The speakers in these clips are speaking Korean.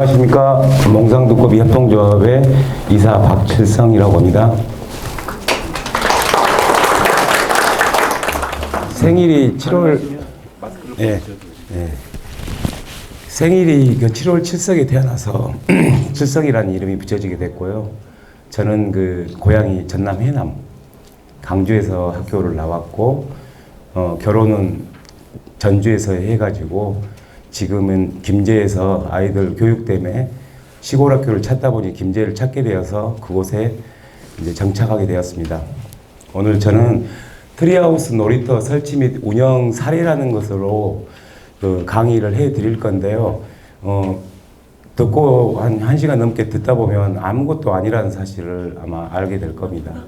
안녕하십니까. 몽상두꺼비 협동조합의 이사 박칠성이라고 합니다. 생일이 7월 생일이 7월 7석에 태어나서 칠성이라는 이름이 붙여지게 됐고요. 저는 고향이 전남 해남 강주에서 학교를 나왔고 결혼은 전주에서 해가지고 지금은 김제에서 아이들 교육 때문에 시골 학교를 찾다 보니 김제를 찾게 되어서 그곳에 이제 정착하게 되었습니다. 오늘 저는 트리하우스 놀이터 설치 및 운영 사례라는 것으로 강의를 해 드릴 건데요. 듣고 한 1시간 넘게 듣다 보면 아무것도 아니라는 사실을 아마 알게 될 겁니다.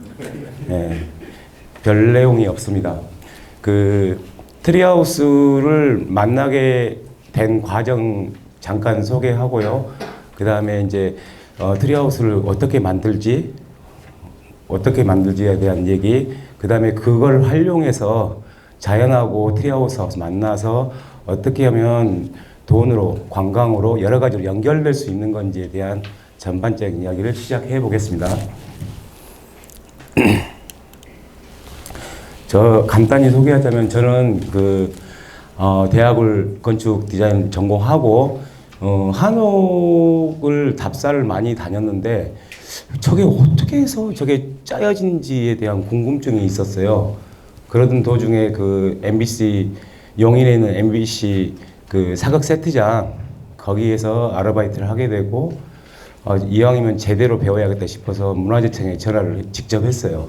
별 내용이 없습니다. 트리하우스를 만나게 된 과정 잠깐 소개하고요. 그 다음에 이제 트리하우스를 어떻게 만들지에 대한 얘기, 그 다음에 그걸 활용해서 자연하고 트리하우스 만나서 어떻게 하면 돈으로, 관광으로 여러 가지로 연결될 수 있는 건지에 대한 전반적인 이야기를 시작해 보겠습니다. 저 간단히 소개하자면 저는 대학을 건축 디자인 전공하고 한옥을 답사를 많이 다녔는데 저게 어떻게 해서 저게 짜여진지에 대한 궁금증이 있었어요. 그러던 도중에 MBC 용인에 있는 MBC 사극 세트장 거기에서 아르바이트를 하게 되고 이왕이면 제대로 배워야겠다 싶어서 문화재청에 전화를 직접 했어요.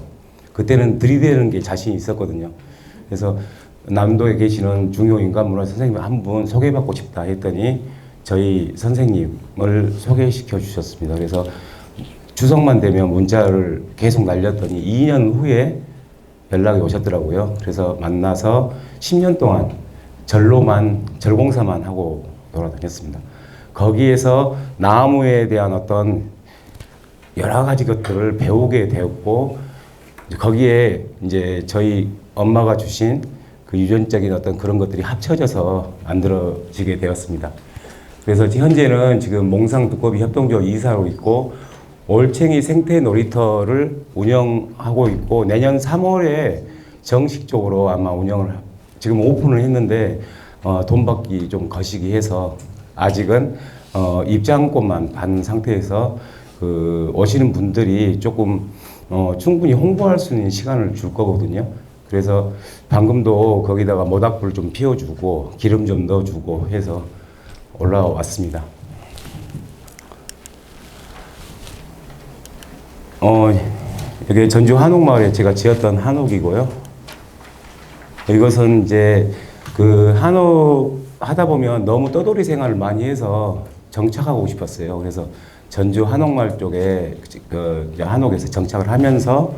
그때는 들이대는 게 자신이 있었거든요. 그래서 남도에 계시는 중요인간 문화 선생님 한 분 소개받고 싶다 했더니 저희 선생님을 소개시켜 주셨습니다. 그래서 추석만 되면 문자를 계속 날렸더니 2년 후에 연락이 오셨더라고요. 그래서 만나서 10년 동안 절공사만 하고 돌아다녔습니다. 거기에서 나무에 대한 어떤 여러 가지 것들을 배우게 되었고, 거기에 이제 저희 엄마가 주신 유전적인 어떤 그런 것들이 합쳐져서 만들어지게 되었습니다. 그래서 현재는 지금 몽상두꺼비 협동조합 이사로 있고 올챙이 생태 놀이터를 운영하고 있고 내년 3월에 정식적으로 아마 지금 오픈을 했는데 돈 받기 좀 거시기 해서 아직은 입장권만 받는 상태에서 오시는 분들이 조금 충분히 홍보할 수 있는 시간을 줄 거거든요. 그래서 방금도 거기다가 모닥불 좀 피워주고 기름 좀 넣어주고 해서 올라왔습니다. 여기 전주 한옥마을에 제가 지었던 한옥이고요. 이것은 이제 한옥 하다 보면 너무 떠돌이 생활을 많이 해서 정착하고 싶었어요. 그래서 전주 한옥마을 쪽에 한옥에서 정착을 하면서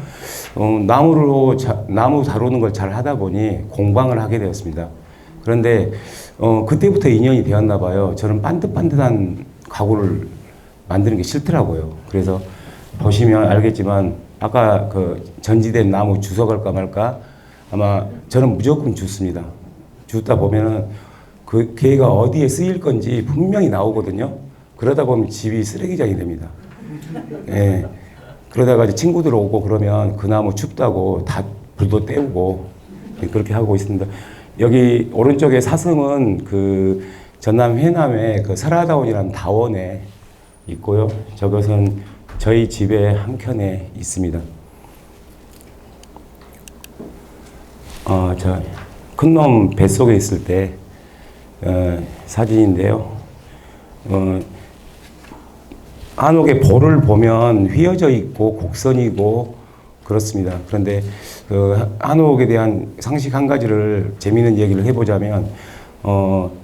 나무 다루는 걸 잘 하다 보니 공방을 하게 되었습니다. 그런데 그때부터 인연이 되었나 봐요. 저는 반듯반듯한 가구를 만드는 게 싫더라고요. 그래서 보시면 알겠지만 아까 전지된 나무 주워갈까 말까 아마 저는 무조건 줍습니다. 줍다 보면은 걔가 어디에 쓰일 건지 분명히 나오거든요. 그러다 보면 집이 쓰레기장이 됩니다. 예. 그러다가 이제 친구들 오고 그러면 그 나무 춥다고 다 불도 때우고 그렇게 하고 있습니다. 여기 오른쪽에 사슴은 전남 해남의 설화다원이라는 다원에 있고요. 저것은 저희 집의 한켠에 있습니다. 저 큰놈 뱃속에 있을 때 사진인데요. 한옥의 볼을 보면 휘어져 있고 곡선이고 그렇습니다. 그런데 한옥에 대한 상식 한 가지를 재미있는 얘기를 해보자면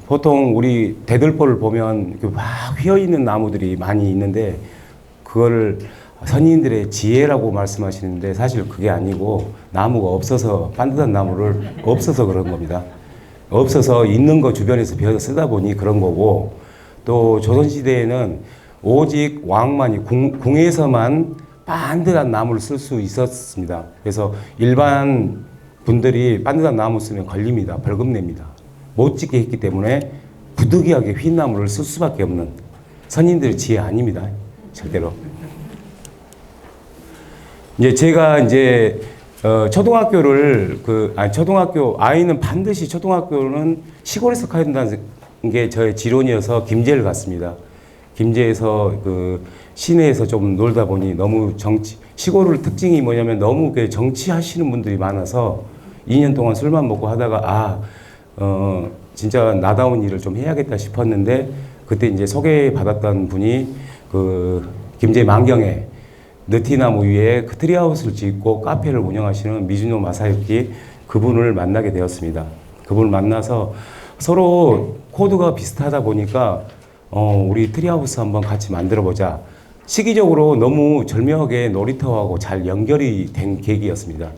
보통 우리 대들보를 보면 막 휘어 있는 나무들이 많이 있는데 그걸 선인들의 지혜라고 말씀하시는데 사실 그게 아니고 나무가 없어서 반듯한 나무를 없어서 그런 겁니다. 없어서 있는 거 주변에서 베어서 쓰다 보니 그런 거고 또 조선시대에는 오직 왕만이 궁에서만 반듯한 나무를 쓸 수 있었습니다. 그래서 일반 분들이 반듯한 나무 쓰면 걸립니다. 벌금 냅니다. 못 짓게 했기 때문에 부득이하게 흰 나무를 쓸 수밖에 없는 선인들의 지혜 아닙니다. 절대로. 이제 제가 이제 초등학교를 초등학교 아이는 반드시 초등학교는 시골에서 가야 된다는 게 저의 지론이어서 김제를 갔습니다. 김제에서 그 시내에서 좀 놀다 보니 너무 시골의 특징이 뭐냐면 너무 정치하시는 분들이 많아서 2년 동안 술만 먹고 하다가 진짜 나다운 일을 좀 해야겠다 싶었는데 그때 이제 소개받았던 분이 그 김제 만경에 느티나무 위에 그 트리하우스를 짓고 카페를 운영하시는 미즈노 마사유키 그분을 만나게 되었습니다. 그분을 만나서 서로 코드가 비슷하다 보니까 우리 트리하우스 한번 같이 만들어 보자. 시기적으로 너무 절묘하게 놀이터하고 잘 연결이 된 계기였습니다.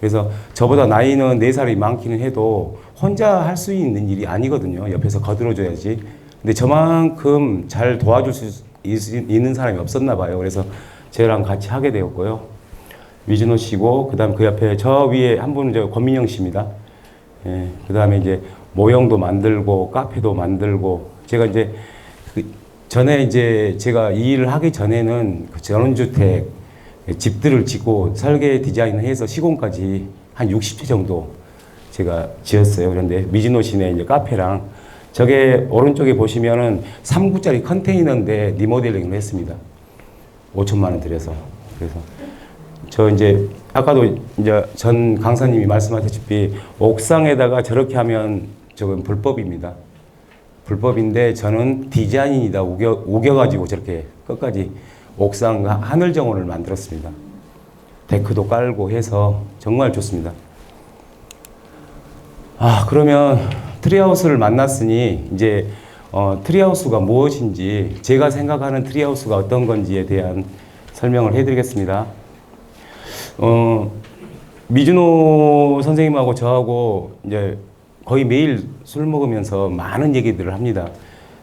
그래서 저보다 나이는 4살이 많기는 해도 혼자 할 수 있는 일이 아니거든요. 옆에서 거들어줘야지. 근데 저만큼 잘 도와줄 수 있는 사람이 없었나 봐요. 그래서 저랑 같이 하게 되었고요. 위준호 씨고, 그 다음 그 옆에 저 위에 한 분은 권민영 씨입니다. 예, 그 다음에 이제 모형도 만들고, 카페도 만들고, 제가 이제 전에 이제 제가 이 일을 하기 전에는 그 전원주택 집들을 짓고 설계 디자인을 해서 시공까지 한 60채 정도 제가 지었어요. 그런데 미즈노 시내 이제 카페랑 저게 오른쪽에 보시면은 3구짜리 컨테이너인데 리모델링을 했습니다. 5천만 원 들여서. 그래서 저 이제 아까도 이제 전 강사님이 말씀하셨다시피 옥상에다가 저렇게 하면 저건 불법입니다. 불법인데 저는 디자인이다 우겨가지고 저렇게 끝까지 옥상 하늘 정원을 만들었습니다. 데크도 깔고 해서 정말 좋습니다. 그러면 트리하우스를 만났으니 이제 트리하우스가 무엇인지 제가 생각하는 트리하우스가 어떤 건지에 대한 설명을 해드리겠습니다. 미즈노 선생님하고 저하고 이제 거의 매일 술 먹으면서 많은 얘기들을 합니다.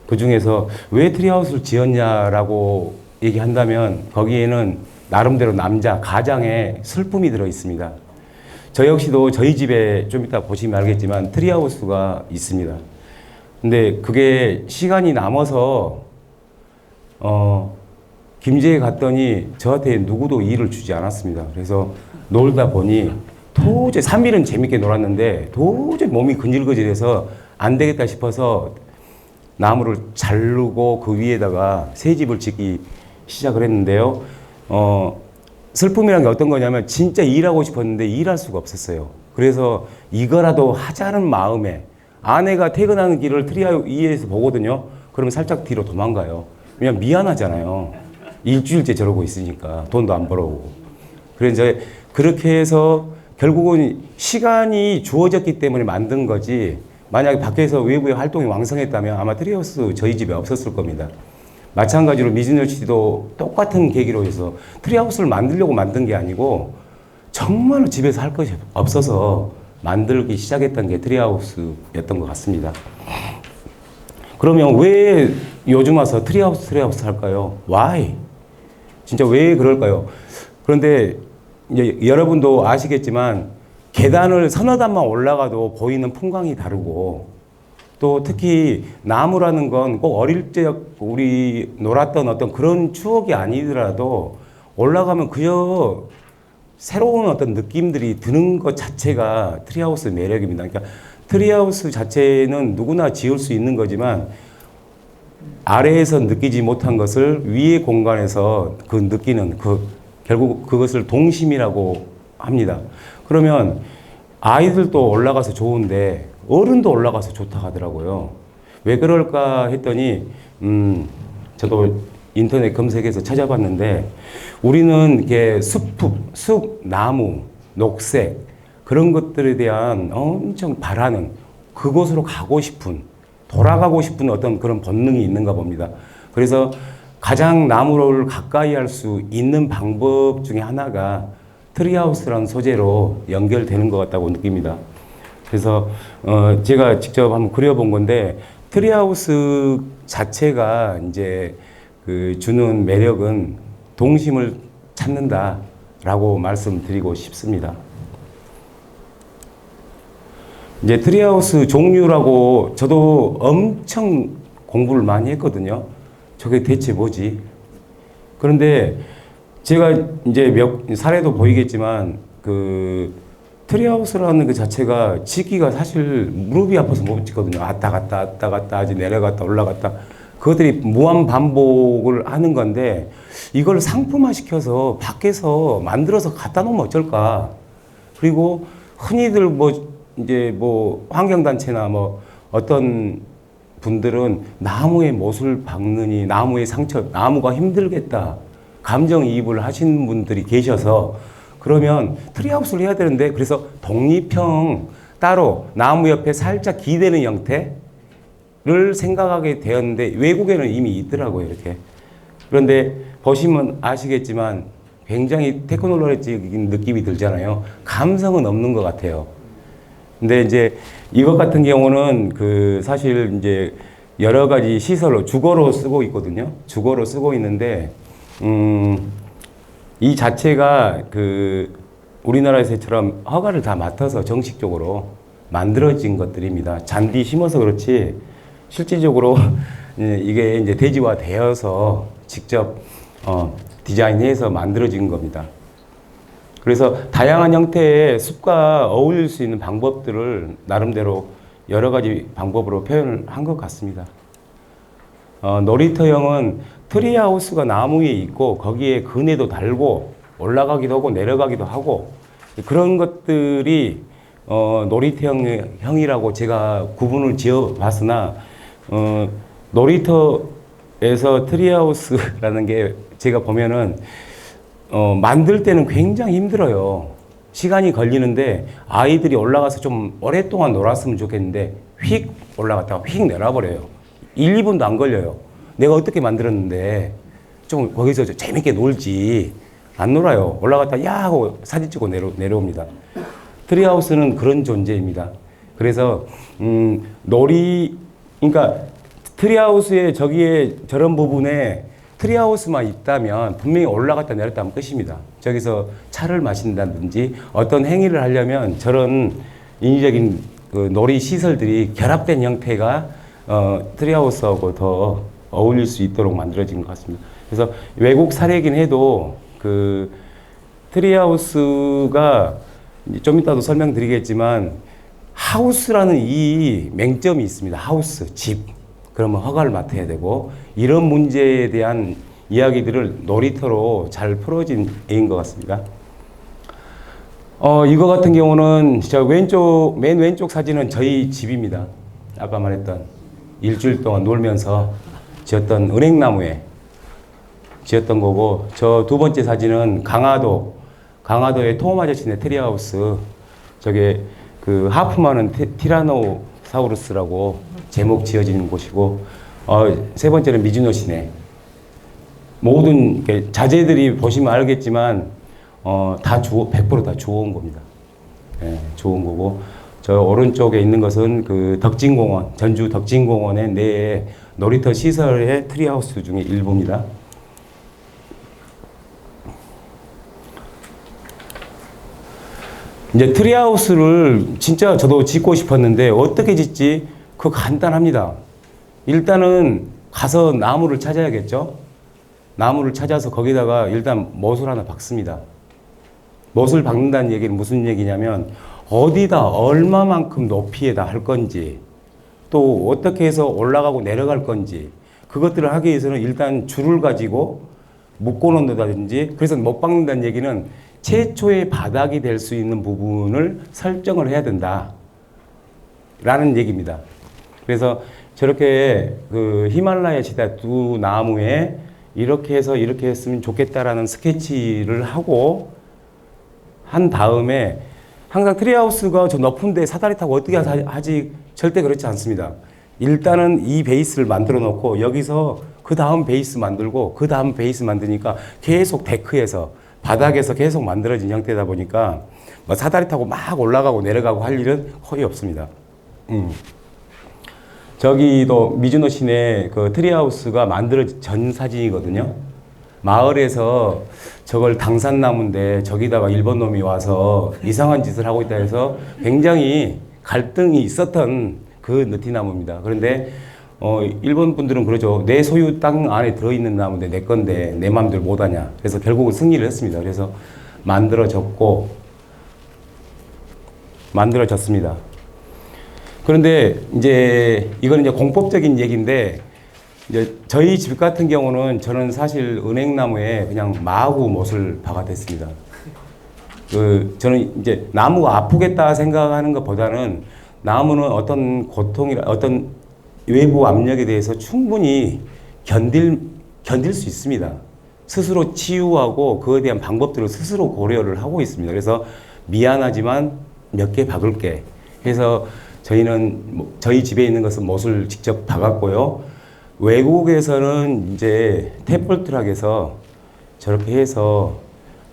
그 중에서 왜 트리하우스를 지었냐라고 얘기한다면 거기에는 나름대로 남자 가장의 슬픔이 들어 있습니다. 저 역시도 저희 집에 좀 이따 보시면 알겠지만 트리하우스가 있습니다. 근데 그게 시간이 남아서 김제에 갔더니 저한테 누구도 일을 주지 않았습니다. 그래서 놀다 보니 도저히 3일은 재밌게 놀았는데 도저히 몸이 근질근질해서 안 되겠다 싶어서 나무를 자르고 그 위에다가 새 집을 짓기 시작을 했는데요. 슬픔이란 게 어떤 거냐면 진짜 일하고 싶었는데 일할 수가 없었어요. 그래서 이거라도 하자는 마음에 아내가 퇴근하는 길을 트리하우스에서 보거든요. 그러면 살짝 뒤로 도망가요. 왜냐면 미안하잖아요. 일주일째 저러고 있으니까 돈도 안 벌어오고. 그래서 이제 그렇게 해서 결국은 시간이 주어졌기 때문에 만든 거지 만약에 밖에서 외부의 활동이 왕성했다면 아마 트리하우스 저희 집에 없었을 겁니다. 마찬가지로 미즈노 씨도 똑같은 계기로 해서 트리하우스를 만들려고 만든 게 아니고 정말로 집에서 할 것이 없어서 만들기 시작했던 게 트리하우스였던 것 같습니다. 그러면 왜 요즘 와서 트리하우스 할까요? Why? 진짜 왜 그럴까요? 그런데 이제 여러분도 아시겠지만 계단을 서너 단만 올라가도 보이는 풍광이 다르고 또 특히 나무라는 건 꼭 어릴 적 우리 놀았던 어떤 그런 추억이 아니더라도 올라가면 그저 새로운 어떤 느낌들이 드는 것 자체가 트리하우스 매력입니다. 그러니까 트리하우스 자체는 누구나 지을 수 있는 거지만 아래에서 느끼지 못한 것을 위의 공간에서 그 느끼는 결국 그것을 동심이라고 합니다. 그러면 아이들도 올라가서 좋은데 어른도 올라가서 좋다 하더라고요. 왜 그럴까 했더니 저도 인터넷 검색해서 찾아봤는데 우리는 이렇게 숲, 나무, 녹색 그런 것들에 대한 엄청 바라는 그곳으로 가고 싶은 돌아가고 싶은 어떤 그런 본능이 있는가 봅니다. 그래서 가장 나무를 가까이 할 수 있는 방법 중에 하나가 트리하우스라는 소재로 연결되는 것 같다고 느낍니다. 그래서 제가 직접 한번 그려본 건데 트리하우스 자체가 이제 그 주는 매력은 동심을 찾는다라고 말씀드리고 싶습니다. 이제 트리하우스 종류라고 저도 엄청 공부를 많이 했거든요. 저게 대체 뭐지? 그런데 제가 이제 몇 사례도 보이겠지만 그 트리하우스라는 그 자체가 짓기가 사실 무릎이 아파서 못 짓거든요. 왔다 갔다 왔다 갔다 하지 내려갔다 올라갔다 그것들이 무한 반복을 하는 건데 이걸 상품화 시켜서 밖에서 만들어서 갖다 놓으면 어쩔까? 그리고 흔히들 뭐 이제 뭐 환경단체나 뭐 어떤 분들은 나무에 못을 박느니 나무의 상처, 나무가 힘들겠다. 감정이입을 하시는 분들이 계셔서 그러면 트리하우스를 해야 되는데 그래서 독립형 따로 나무 옆에 살짝 기대는 형태를 생각하게 되었는데 외국에는 이미 있더라고요, 이렇게. 그런데 보시면 아시겠지만 굉장히 테크놀로지적인 느낌이 들잖아요. 감성은 없는 것 같아요. 근데 이제 이것 같은 경우는 그 사실 이제 여러 가지 시설로 주거로 쓰고 있거든요. 주거로 쓰고 있는데 이 자체가 그 우리나라에서처럼 허가를 다 맡아서 정식적으로 만들어진 것들입니다. 잔디 심어서 그렇지 실질적으로 이게 이제 대지화 되어서 직접 디자인해서 만들어진 겁니다. 그래서 다양한 형태의 숲과 어울릴 수 있는 방법들을 나름대로 여러 가지 방법으로 표현을 한 것 같습니다. 놀이터형은 트리하우스가 나무에 있고 거기에 그네도 달고 올라가기도 하고 내려가기도 하고 그런 것들이 놀이터형이라고 제가 구분을 지어 봤으나 놀이터에서 트리하우스라는 게 제가 보면은 만들 때는 굉장히 힘들어요. 시간이 걸리는데 아이들이 올라가서 좀 오랫동안 놀았으면 좋겠는데 휙 올라갔다가 휙 내려버려요. 1, 2분도 안 걸려요. 내가 어떻게 만들었는데 좀 거기서 재밌게 놀지. 안 놀아요. 올라갔다 야 하고 사진 찍고 내려옵니다. 트리하우스는 그런 존재입니다. 그래서 그러니까 트리하우스의 저기에 저런 부분에 트리하우스만 있다면 분명히 올라갔다 내렸다 하면 끝입니다. 저기서 차를 마신다든지 어떤 행위를 하려면 저런 인위적인 그 놀이 시설들이 결합된 형태가 트리하우스하고 더 어울릴 수 있도록 만들어진 것 같습니다. 그래서 외국 사례이긴 해도 그 트리하우스가 좀 이따도 설명드리겠지만 하우스라는 이 맹점이 있습니다. 하우스, 집. 그러면 허가를 맡아야 되고 이런 문제에 대한 이야기들을 놀이터로 잘 풀어진 애인 것 같습니다. 이거 같은 경우는 저 맨 왼쪽 사진은 저희 집입니다. 아까 말했던 일주일 동안 놀면서 지었던 은행나무에 지었던 거고 저 두 번째 사진은 강화도의 톰 아저씨네 트리하우스 저게 그 하프만은 티라노사우루스라고 제목 지어진 곳이고 세 번째는 미즈노시네. 모든 자재들이 보시면 알겠지만 다 100% 다 주워온 겁니다. 예, 주워온 거고 저 오른쪽에 있는 것은 그 덕진공원, 전주 덕진공원의 내에 놀이터 시설의 트리하우스 중에 일부입니다. 이제 트리하우스를 진짜 저도 짓고 싶었는데 어떻게 짓지? 그거 간단합니다. 일단은 가서 나무를 찾아야겠죠? 나무를 찾아서 거기다가 일단 못을 하나 박습니다. 못을 박는다는 얘기는 무슨 얘기냐면 어디다 얼마만큼 높이에다 할 건지 또 어떻게 해서 올라가고 내려갈 건지 그것들을 하기 위해서는 일단 줄을 가지고 묶어 놓는다든지 그래서 못 박는다는 얘기는 최초의 바닥이 될 수 있는 부분을 설정을 해야 된다 라는 얘기입니다. 그래서 저렇게 그 히말라야 지대 두 나무에 이렇게 해서 이렇게 했으면 좋겠다라는 스케치를 하고 한 다음에 항상 트리하우스가 저 높은 데 사다리 타고 어떻게 하지 절대 그렇지 않습니다. 일단은 이 베이스를 만들어 놓고 여기서 그 다음 베이스 만들고 그 다음 베이스 만드니까 계속 데크에서 바닥에서 계속 만들어진 형태다 보니까 뭐 사다리 타고 막 올라가고 내려가고 할 일은 거의 없습니다. 저기도 미즈노 시내 그 트리하우스가 만들어진 전 사진이거든요. 마을에서 저걸 당산나무인데 저기다가 일본 놈이 와서 이상한 짓을 하고 있다 해서 굉장히 갈등이 있었던 그 느티나무입니다. 그런데 일본 분들은 그러죠. 내 소유 땅 안에 들어있는 나무인데 내 건데 내 마음대로 못하냐. 그래서 결국은 승리를 했습니다. 그래서 만들어졌습니다. 그런데 이제 이거는 이제 공법적인 얘기인데, 이제 저희 집 같은 경우는 저는 사실 은행나무에 그냥 마구 못을 박아댔습니다. 저는 이제 나무가 아프겠다 생각하는 것보다는 나무는 어떤 고통이나 어떤 외부 압력에 대해서 충분히 견딜 수 있습니다. 스스로 치유하고 그에 대한 방법들을 스스로 고려를 하고 있습니다. 그래서 미안하지만 몇 개 박을게 해서 저희는 저희 집에 있는 것은 못을 직접 박았고요. 외국에서는 이제 탭볼트락에서 저렇게 해서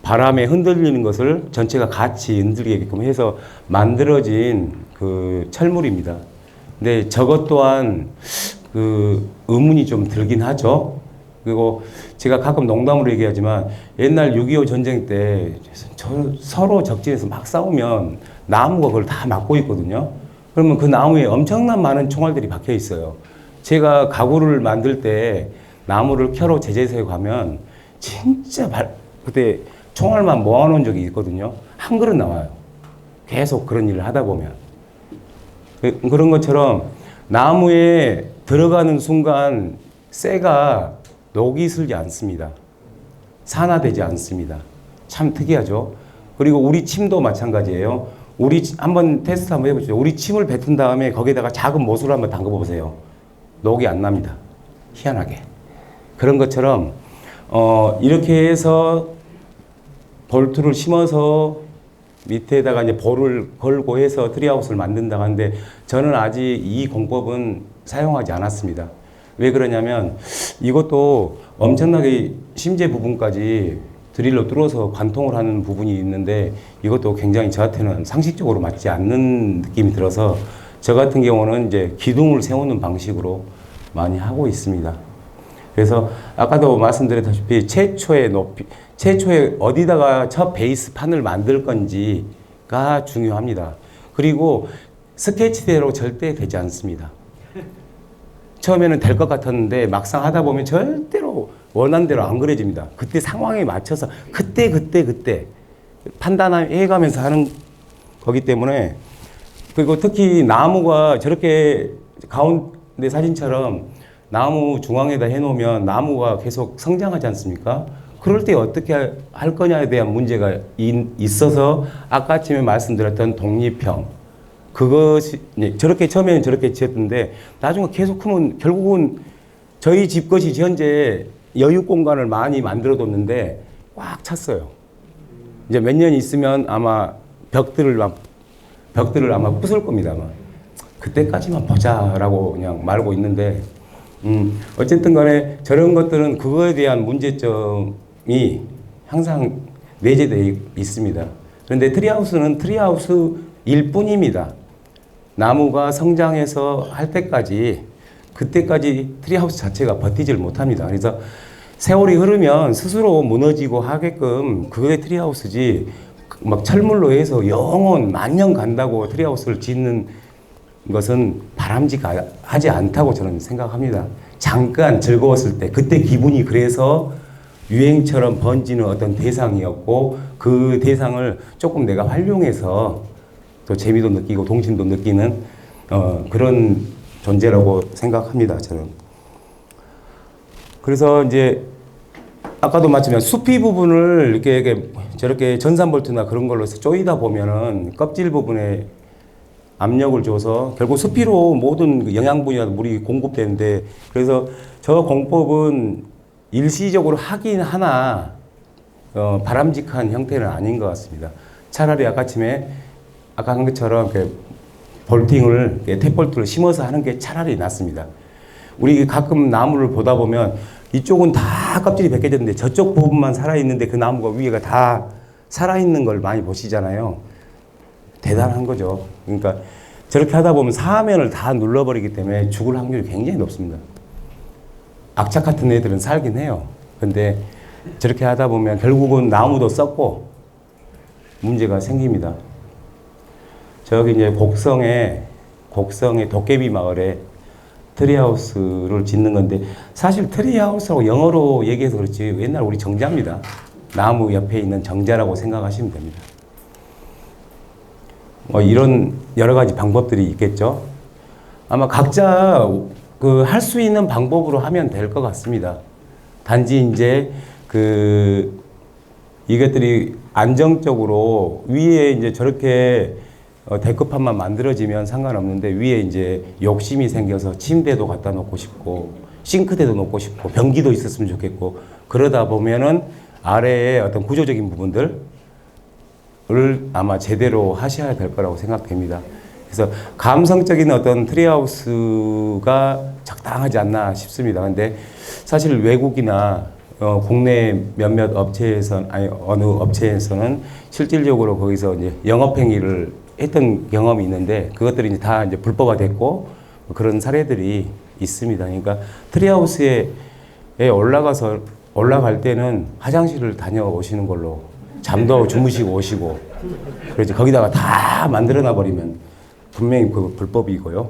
바람에 흔들리는 것을 전체가 같이 흔들리게끔 해서 만들어진 그 철물입니다. 근데 저것 또한 그 의문이 좀 들긴 하죠. 그리고 제가 가끔 농담으로 얘기하지만 옛날 6.25 전쟁 때 서로 적진에서 막 싸우면 나무가 그걸 다 막고 있거든요. 그러면 그 나무에 엄청난 많은 총알들이 박혀 있어요. 제가 가구를 만들 때 나무를 켜러 제재소에 가면 진짜 그때 총알만 모아놓은 적이 있거든요. 한 그릇 나와요. 계속 그런 일을 하다 보면. 그런 것처럼 나무에 들어가는 순간 쇠가 녹이 슬지 않습니다. 산화되지 않습니다. 참 특이하죠. 그리고 우리 침도 마찬가지예요. 한번 테스트 한번 해보죠. 우리 침을 뱉은 다음에 거기다가 작은 못을 한번 담궈 보세요. 녹이 안 납니다. 희한하게. 그런 것처럼 이렇게 해서 볼트를 심어서 밑에다가 이제 볼을 걸고 해서 트리하우스를 만든다고 하는데 저는 아직 이 공법은 사용하지 않았습니다. 왜 그러냐면 이것도 엄청나게 심재 부분까지 드릴로 뚫어서 관통을 하는 부분이 있는데 이것도 굉장히 저한테는 상식적으로 맞지 않는 느낌이 들어서 저 같은 경우는 이제 기둥을 세우는 방식으로 많이 하고 있습니다. 그래서 아까도 말씀드렸다시피 최초에 어디다가 첫 베이스판을 만들 건지가 중요합니다. 그리고 스케치대로 절대 되지 않습니다. 처음에는 될 것 같았는데 막상 하다 보면 절대로 원하는 대로 안 그려집니다. 그때 상황에 맞춰서 그때 판단해 가면서 하는 거기 때문에. 그리고 특히 나무가 저렇게 가운데 사진처럼 나무 중앙에다 해놓으면 나무가 계속 성장하지 않습니까? 그럴 때 어떻게 할 거냐에 대한 문제가 있어서 아까 아침에 말씀드렸던 독립형, 그것이 저렇게 처음에는 저렇게 지었던데 나중에 계속 크면 결국은 저희 집 것이 현재 여유 공간을 많이 만들어 뒀는데 꽉 찼어요. 이제 몇 년 있으면 아마 벽들을 아마 부술 겁니다. 아마. 그때까지만 보자라고 그냥 말고 있는데, 어쨌든 간에 저런 것들은 그거에 대한 문제점이 항상 내재되어 있습니다. 그런데 트리하우스는 트리하우스일 뿐입니다. 나무가 성장해서 할 때까지, 그때까지 트리하우스 자체가 버티질 못합니다. 그래서 세월이 흐르면 스스로 무너지고 하게끔 그게 트리하우스지, 막 철물로 해서 영원 만년 간다고 트리하우스를 짓는 것은 바람직하지 않다고 저는 생각합니다. 잠깐 즐거웠을 때, 그때 기분이 그래서 유행처럼 번지는 어떤 대상이었고, 그 대상을 조금 내가 활용해서 또 재미도 느끼고 동심도 느끼는 그런 존재라고 생각합니다, 저는. 그래서 이제 아까도 말씀드린 수피 부분을 이렇게 저렇게 전산볼트나 그런 걸로 조이다 보면은 껍질 부분에 압력을 줘서 결국 수피로 모든 영양분이나 물이 공급되는데, 그래서 저 공법은 일시적으로 하긴 하나 바람직한 형태는 아닌 것 같습니다. 차라리 아까 한 것처럼 볼팅을 탭볼트를 심어서 하는 게 차라리 낫습니다. 우리 가끔 나무를 보다 보면 이쪽은 다 껍질이 벗겨졌는데 저쪽 부분만 살아있는데 그 나무가 위에가 다 살아있는 걸 많이 보시잖아요. 대단한 거죠. 그러니까 저렇게 하다 보면 사면을 다 눌러버리기 때문에 죽을 확률이 굉장히 높습니다. 악착 같은 애들은 살긴 해요. 근데 저렇게 하다 보면 결국은 나무도 썩고 문제가 생깁니다. 저기 이제 곡성의 도깨비 마을에 트리하우스를 짓는 건데 사실 트리하우스라고 영어로 얘기해서 그렇지 옛날 우리 정자입니다. 나무 옆에 있는 정자라고 생각하시면 됩니다. 이런 여러 가지 방법들이 있겠죠. 아마 각자 그 할 수 있는 방법으로 하면 될 것 같습니다. 단지 이제 이것들이 안정적으로 위에 이제 저렇게 데크판만 만들어지면 상관없는데 위에 이제 욕심이 생겨서 침대도 갖다 놓고 싶고 싱크대도 놓고 싶고 변기도 있었으면 좋겠고 그러다 보면은 아래에 어떤 구조적인 부분들을 아마 제대로 하셔야 될 거라고 생각됩니다. 그래서 감성적인 어떤 트리하우스가 적당하지 않나 싶습니다. 근데 사실 외국이나 국내 몇몇 업체에서 어느 업체에서는 실질적으로 거기서 이제 영업행위를 했던 경험이 있는데 그것들이 이제 다 이제 불법화 됐고 그런 사례들이 있습니다. 그러니까 트리하우스에 올라갈 때는 화장실을 다녀오시는 걸로 잠도 주무시고 오시고 그렇지 거기다가 다 만들어놔 버리면 분명히 그 불법이고요.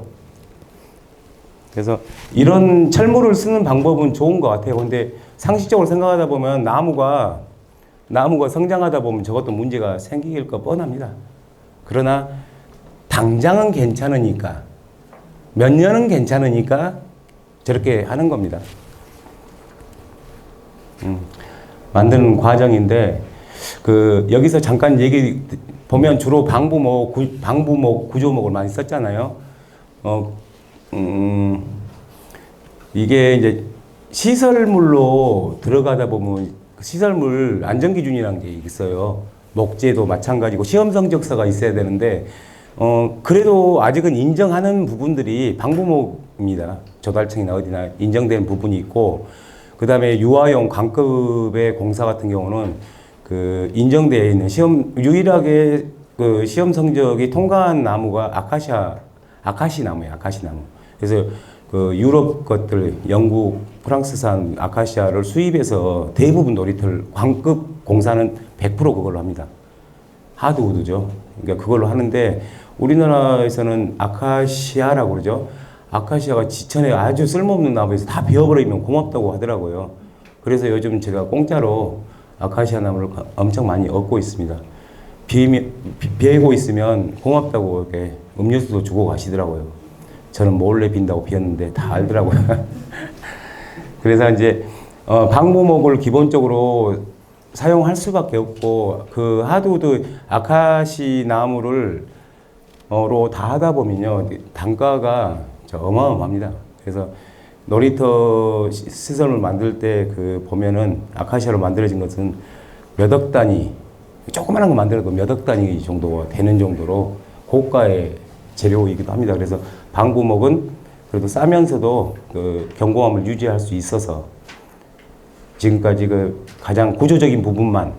그래서 이런 철물을 쓰는 방법은 좋은 것 같아요. 근데 상식적으로 생각하다 보면 나무가 성장하다 보면 저것도 문제가 생길 거 뻔합니다. 그러나 당장은 괜찮으니까 몇 년은 괜찮으니까 저렇게 하는 겁니다. 만드는 과정인데 여기서 잠깐 얘기 보면 주로 방부목, 구조목을 많이 썼잖아요. 이게 이제 시설물로 들어가다 보면 시설물 안전기준이라는 게 있어요. 목재도 마찬가지고 시험 성적서가 있어야 되는데 그래도 아직은 인정하는 부분들이 방부목입니다. 조달청이나 어디나 인정된 부분이 있고 그 다음에 유아용 강급의 공사 같은 경우는 인정되어 있는 유일하게 시험 성적이 통과한 나무가 아카시 나무예요. 아카시 나무. 그래서 유럽 것들, 영국, 프랑스산 아카시아를 수입해서 대부분 놀이터 광급 공사는 100% 그걸로 합니다. 하드우드죠. 그러니까 그걸로 하는데 우리나라에서는 아카시아라고 그러죠. 아카시아가 지천에 아주 쓸모없는 나무에서 다 베어버리면 고맙다고 하더라고요. 그래서 요즘 제가 공짜로 아카시아 나무를 엄청 많이 얻고 있습니다. 비고 있으면 고맙다고 이렇게 음료수도 주고 가시더라고요. 저는 몰래 빈다고 비었는데 다 알더라고요. 그래서 이제 방부목을 기본적으로 사용할 수밖에 없고 그 하드우드 아카시 나무를 다 하다 보면요 단가가 어마어마합니다. 그래서 놀이터 시설을 만들 때 보면은 아카시아로 만들어진 것은 몇 억 단위, 조그만한 거 만들어도 몇 억 단위 정도가 되는 정도로 고가의 재료이기도 합니다. 그래서 방부목은 그래도 싸면서도 견고함을 유지할 수 있어서 지금까지 가장 구조적인 부분만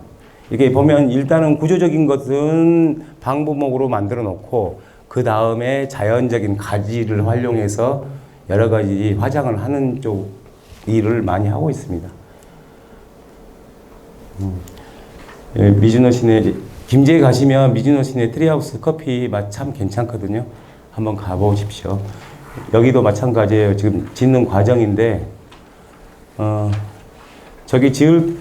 이게 보면 일단은 구조적인 것은 방부목으로 만들어 놓고 그 다음에 자연적인 가지를 활용해서 여러 가지 화장을 하는 쪽 일을 많이 하고 있습니다. 미즈노 시내 김제에 가시면 미즈노 시내 트리하우스 커피 맛 참 괜찮거든요. 한번 가보십시오. 여기도 마찬가지예요. 지금 짓는 과정인데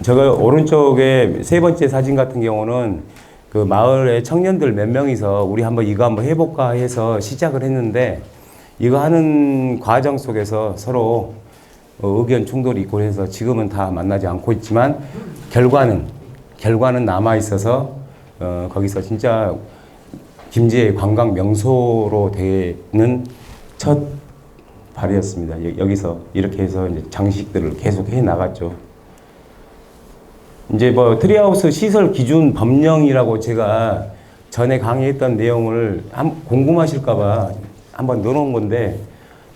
저거 오른쪽에 세 번째 사진 같은 경우는 그 마을의 청년들 몇 명이서 우리 이거 한번 해볼까 해서 시작을 했는데 이거 하는 과정 속에서 서로 의견 충돌이 있고 해서 지금은 다 만나지 않고 있지만 결과는 남아 있어서 거기서 진짜 김제의 관광 명소로 되는 첫 발이었습니다. 여기서 이렇게 해서 이제 장식들을 계속 해 나갔죠. 이제 트리하우스 시설 기준 법령이라고 제가 전에 강의했던 내용을 궁금하실까봐 한번 넣어놓은 건데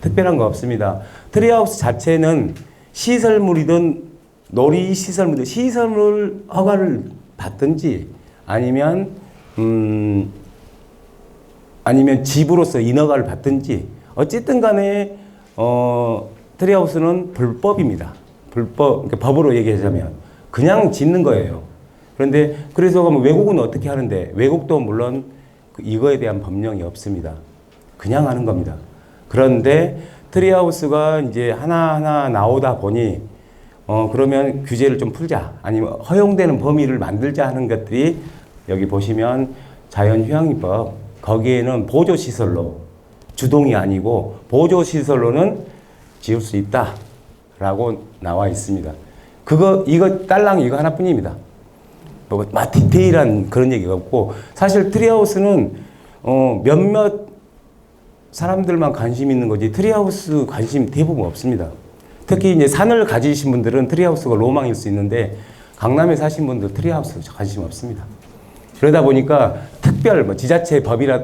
특별한 거 없습니다. 트리하우스 자체는 시설물이든 놀이 시설물이든 시설물 허가를 받든지 아니면 집으로서 인허가를 받든지 어쨌든 간에 트리하우스는 불법입니다. 그러니까 법으로 얘기하자면 그냥 짓는 거예요. 그런데 그래서 외국은 어떻게 하는데 외국도 물론 이거에 대한 법령이 없습니다. 그냥 하는 겁니다. 그런데 트리하우스가 이제 하나하나 나오다 보니 그러면 규제를 좀 풀자, 아니면 허용되는 범위를 만들자 하는 것들이 여기 보시면 자연휴양림법, 거기에는 보조시설로, 주동이 아니고 보조시설로는 지을 수 있다라고 나와 있습니다. 이거 딸랑 이거 하나뿐입니다. 뭐 디테일한 그런 얘기가 없고, 사실 트리하우스는 몇몇 사람들만 관심 있는 거지 트리하우스 관심 대부분 없습니다. 특히 이제 산을 가지신 분들은 트리하우스가 로망일 수 있는데, 강남에 사신 분들 트리하우스 관심 없습니다. 그러다 보니까 특별 뭐 지자체 법이라,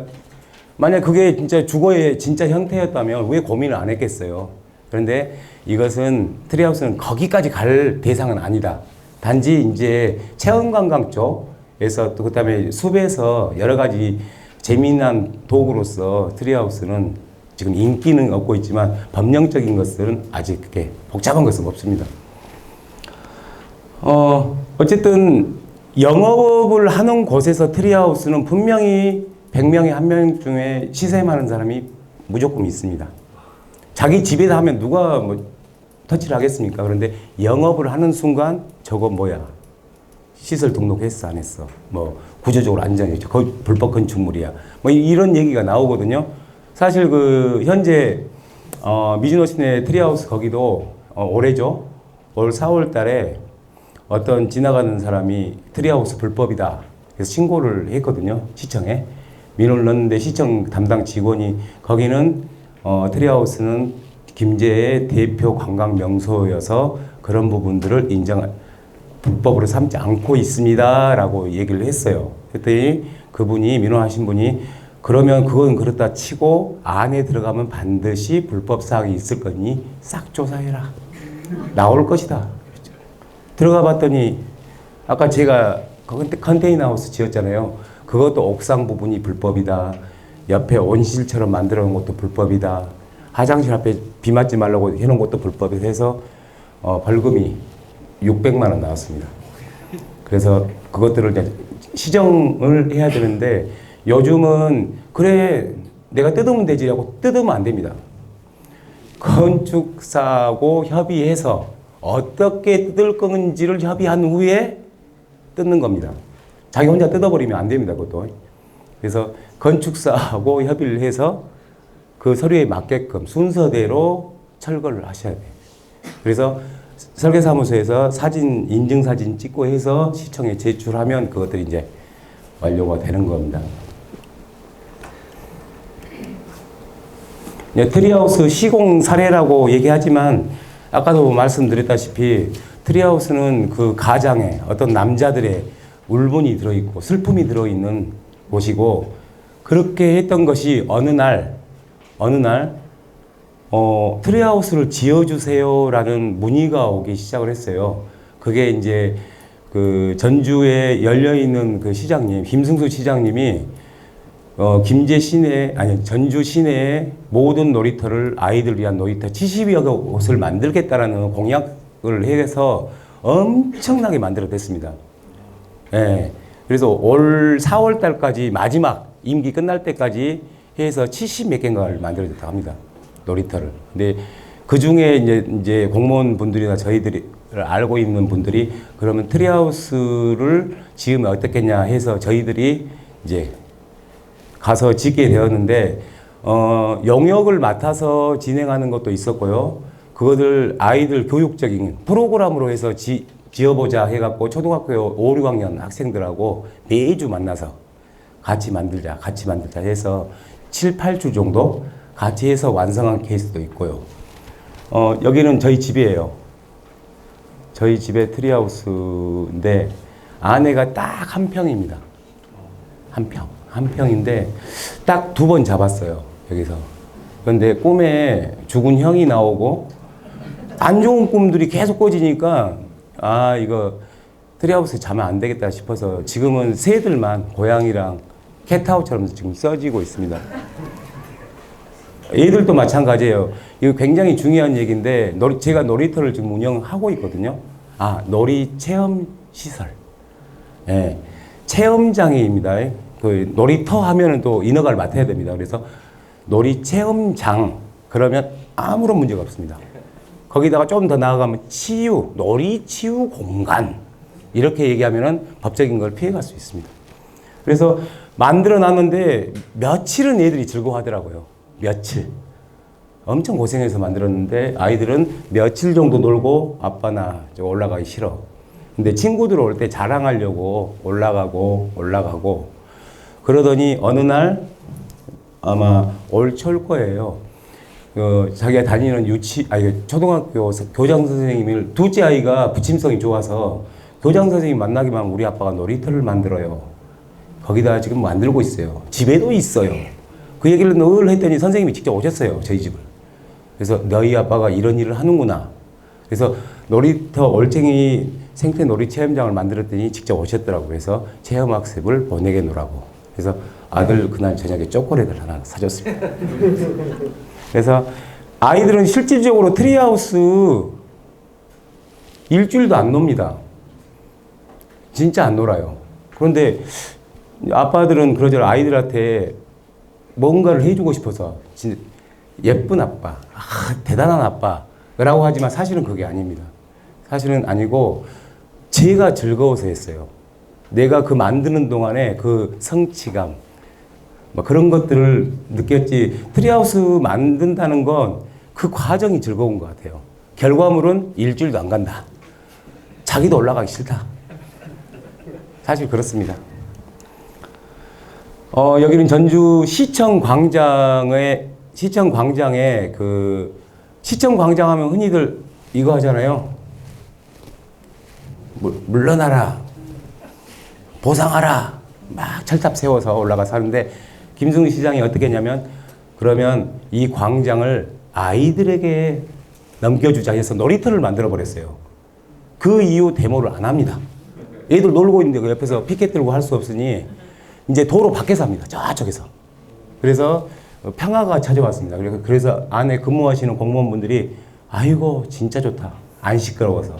만약 그게 진짜 주거의 진짜 형태였다면 왜 고민을 안 했겠어요. 그런데 이것은 트리하우스는 거기까지 갈 대상은 아니다. 단지 이제 체험관광 쪽에서, 또 그다음에 숲에서 여러 가지 재미난 도구로서 트리하우스는 지금 인기는 얻고 있지만 법령적인 것들은 아직 그렇게 복잡한 것은 없습니다. 어쨌든 영업을 하는 곳에서 트리하우스는 분명히 100명에 1명 중에 시샘하는 사람이 무조건 있습니다. 자기 집에다 하면 누가 뭐 터치를 하겠습니까? 그런데 영업을 하는 순간 저거 뭐야? 시설 등록했어 안 했어? 뭐 구조적으로 안전했죠. 거의 불법 건축물이야. 뭐 이런 얘기가 나오거든요. 사실 그 현재 미즈노시내 트리하우스 거기도 올해죠. 올 4월 달에 어떤 지나가는 사람이 트리하우스 불법이다. 그래서 신고를 했거든요. 시청에. 민원을 넣었는데 시청 담당 직원이 거기는 트리하우스는 김제의 대표 관광 명소여서 그런 부분들을 불법으로 삼지 않고 있습니다. 라고 얘기를 했어요. 그랬더니 그분이, 민원하신 분이, 그러면 그건 그렇다 치고 안에 들어가면 반드시 불법 사항이 있을 거니 싹 조사해라. 나올 것이다. 들어가 봤더니 아까 제가 컨테이너 하우스 지었잖아요. 그것도 옥상 부분이 불법이다. 옆에 온실처럼 만들어 놓은 것도 불법이다. 화장실 앞에 비 맞지 말라고 해놓은 것도 불법이다 해서 벌금이 600만 원 나왔습니다. 그래서 그것들을 이제 시정을 해야 되는데, 요즘은 그래 내가 뜯으면 되지라고 뜯으면 안 됩니다. 건축사하고 협의해서 어떻게 뜯을 건지를 협의한 후에 뜯는 겁니다. 자기 혼자 뜯어버리면 안 됩니다. 그것도. 그래서 건축사하고 협의를 해서 그 서류에 맞게끔 순서대로 철거를 하셔야 돼요. 그래서 설계사무소에서 인증사진 찍고 해서 시청에 제출하면 그것들이 이제 완료가 되는 겁니다. 트리하우스 시공 사례라고 얘기하지만, 아까도 말씀드렸다시피 트리하우스는 그 가장에 어떤 남자들의 울분이 들어있고 슬픔이 들어있는 곳이고, 그렇게 했던 것이 어느 날 트리하우스를 지어주세요라는 문의가 오기 시작을 했어요. 그게 이제 그 전주에 열려있는 그 시장님, 김승수 시장님이 김제 시내, 아니 전주 시내의 모든 놀이터를, 아이들 위한 놀이터 70여 곳을 만들겠다라는 공약을 해서 엄청나게 만들어냈습니다. 예. 그래서 올 4월 달까지, 마지막 임기 끝날 때까지 해서 70 몇 개인가를 만들어졌다고 합니다. 놀이터를. 근데 그 중에 이제 공무원분들이나 저희들이 알고 있는 분들이, 그러면 트리하우스를 지으면 어떻겠냐 해서 저희들이 이제 가서 짓게 되었는데, 영역을 맡아서 진행하는 것도 있었고요. 그것을 아이들 교육적인 프로그램으로 해서 지어보자 해갖고 초등학교 5, 6학년 학생들하고 매주 만나서 같이 만들자 해서 7, 8주 정도 같이 해서 완성한 케이스도 있고요. 여기는 저희 집이에요. 저희 집의 트리하우스인데 안에가 딱 한 평입니다. 한 평인데 딱 2번 잡았어요. 여기서. 그런데 꿈에 죽은 형이 나오고 안 좋은 꿈들이 계속 꿔지니까, 이거 트리하우스에 자면 안 되겠다 싶어서 지금은 새들만 고양이랑 캣타워처럼 지금 써지고 있습니다. 얘들도 마찬가지예요. 이거 굉장히 중요한 얘기인데, 제가 놀이터를 지금 운영하고 있거든요. 놀이 체험 시설. 예. 체험장입니다. 놀이터 하면은 또 인허가를 맡아야 됩니다. 그래서 놀이 체험장. 그러면 아무런 문제가 없습니다. 거기다가 좀 더 나아가면 치유, 놀이 치유 공간 이렇게 얘기하면은 법적인 걸 피해갈 수 있습니다. 그래서 만들어 놨는데 며칠은 애들이 즐거워하더라고요. 며칠. 엄청 고생해서 만들었는데 아이들은 며칠 정도 놀고 아빠 나 올라가기 싫어. 근데 친구들 올 때 자랑하려고 올라가고 그러더니 어느 날 아마 올 초일 거예요. 자기가 다니는 초등학교 교장 선생님을 둘째 아이가 부침성이 좋아서 교장 선생님 만나기만 하면 우리 아빠가 놀이터를 만들어요. 거기다 지금 만들고 있어요. 집에도 있어요. 그 얘기를 늘 했더니 선생님이 직접 오셨어요. 저희 집을. 그래서 너희 아빠가 이런 일을 하는구나. 그래서 놀이터 올챙이 생태 놀이 체험장을 만들었더니 직접 오셨더라고요. 그래서 체험학습을 보내게 놓으라고. 그래서 아들 그날 저녁에 초콜릿을 하나 사줬습니다. 그래서 아이들은 실질적으로 트리하우스 일주일도 안 놉니다. 진짜 안 놀아요. 그런데 아빠들은 그러죠. 아이들한테 뭔가를 해주고 싶어서 진짜 예쁜 아빠, 대단한 아빠라고 하지만 사실은 그게 아닙니다. 사실은 아니고 제가 즐거워서 했어요. 내가 그 만드는 동안에 그 성취감 뭐 그런 것들을 느꼈지. 트리하우스 만든다는 건 그 과정이 즐거운 것 같아요. 결과물은 일주일도 안 간다. 자기도 올라가기 싫다. 사실 그렇습니다. 여기는 전주 시청 광장에 그 시청 광장 하면 흔히들 이거 하잖아요. 물러나라, 보상하라, 막 철탑 세워서 올라가서 하는데 김승우 시장이 어떻게 했냐면 그러면 이 광장을 아이들에게 넘겨주자 해서 놀이터를 만들어 버렸어요. 그 이후 데모를 안 합니다. 애들 놀고 있는데 그 옆에서 피켓 들고 할 수 없으니 이제 도로 밖에서 합니다. 저쪽에서. 그래서 평화가 찾아왔습니다. 그래서 안에 근무하시는 공무원분들이 아이고 진짜 좋다. 안 시끄러워서.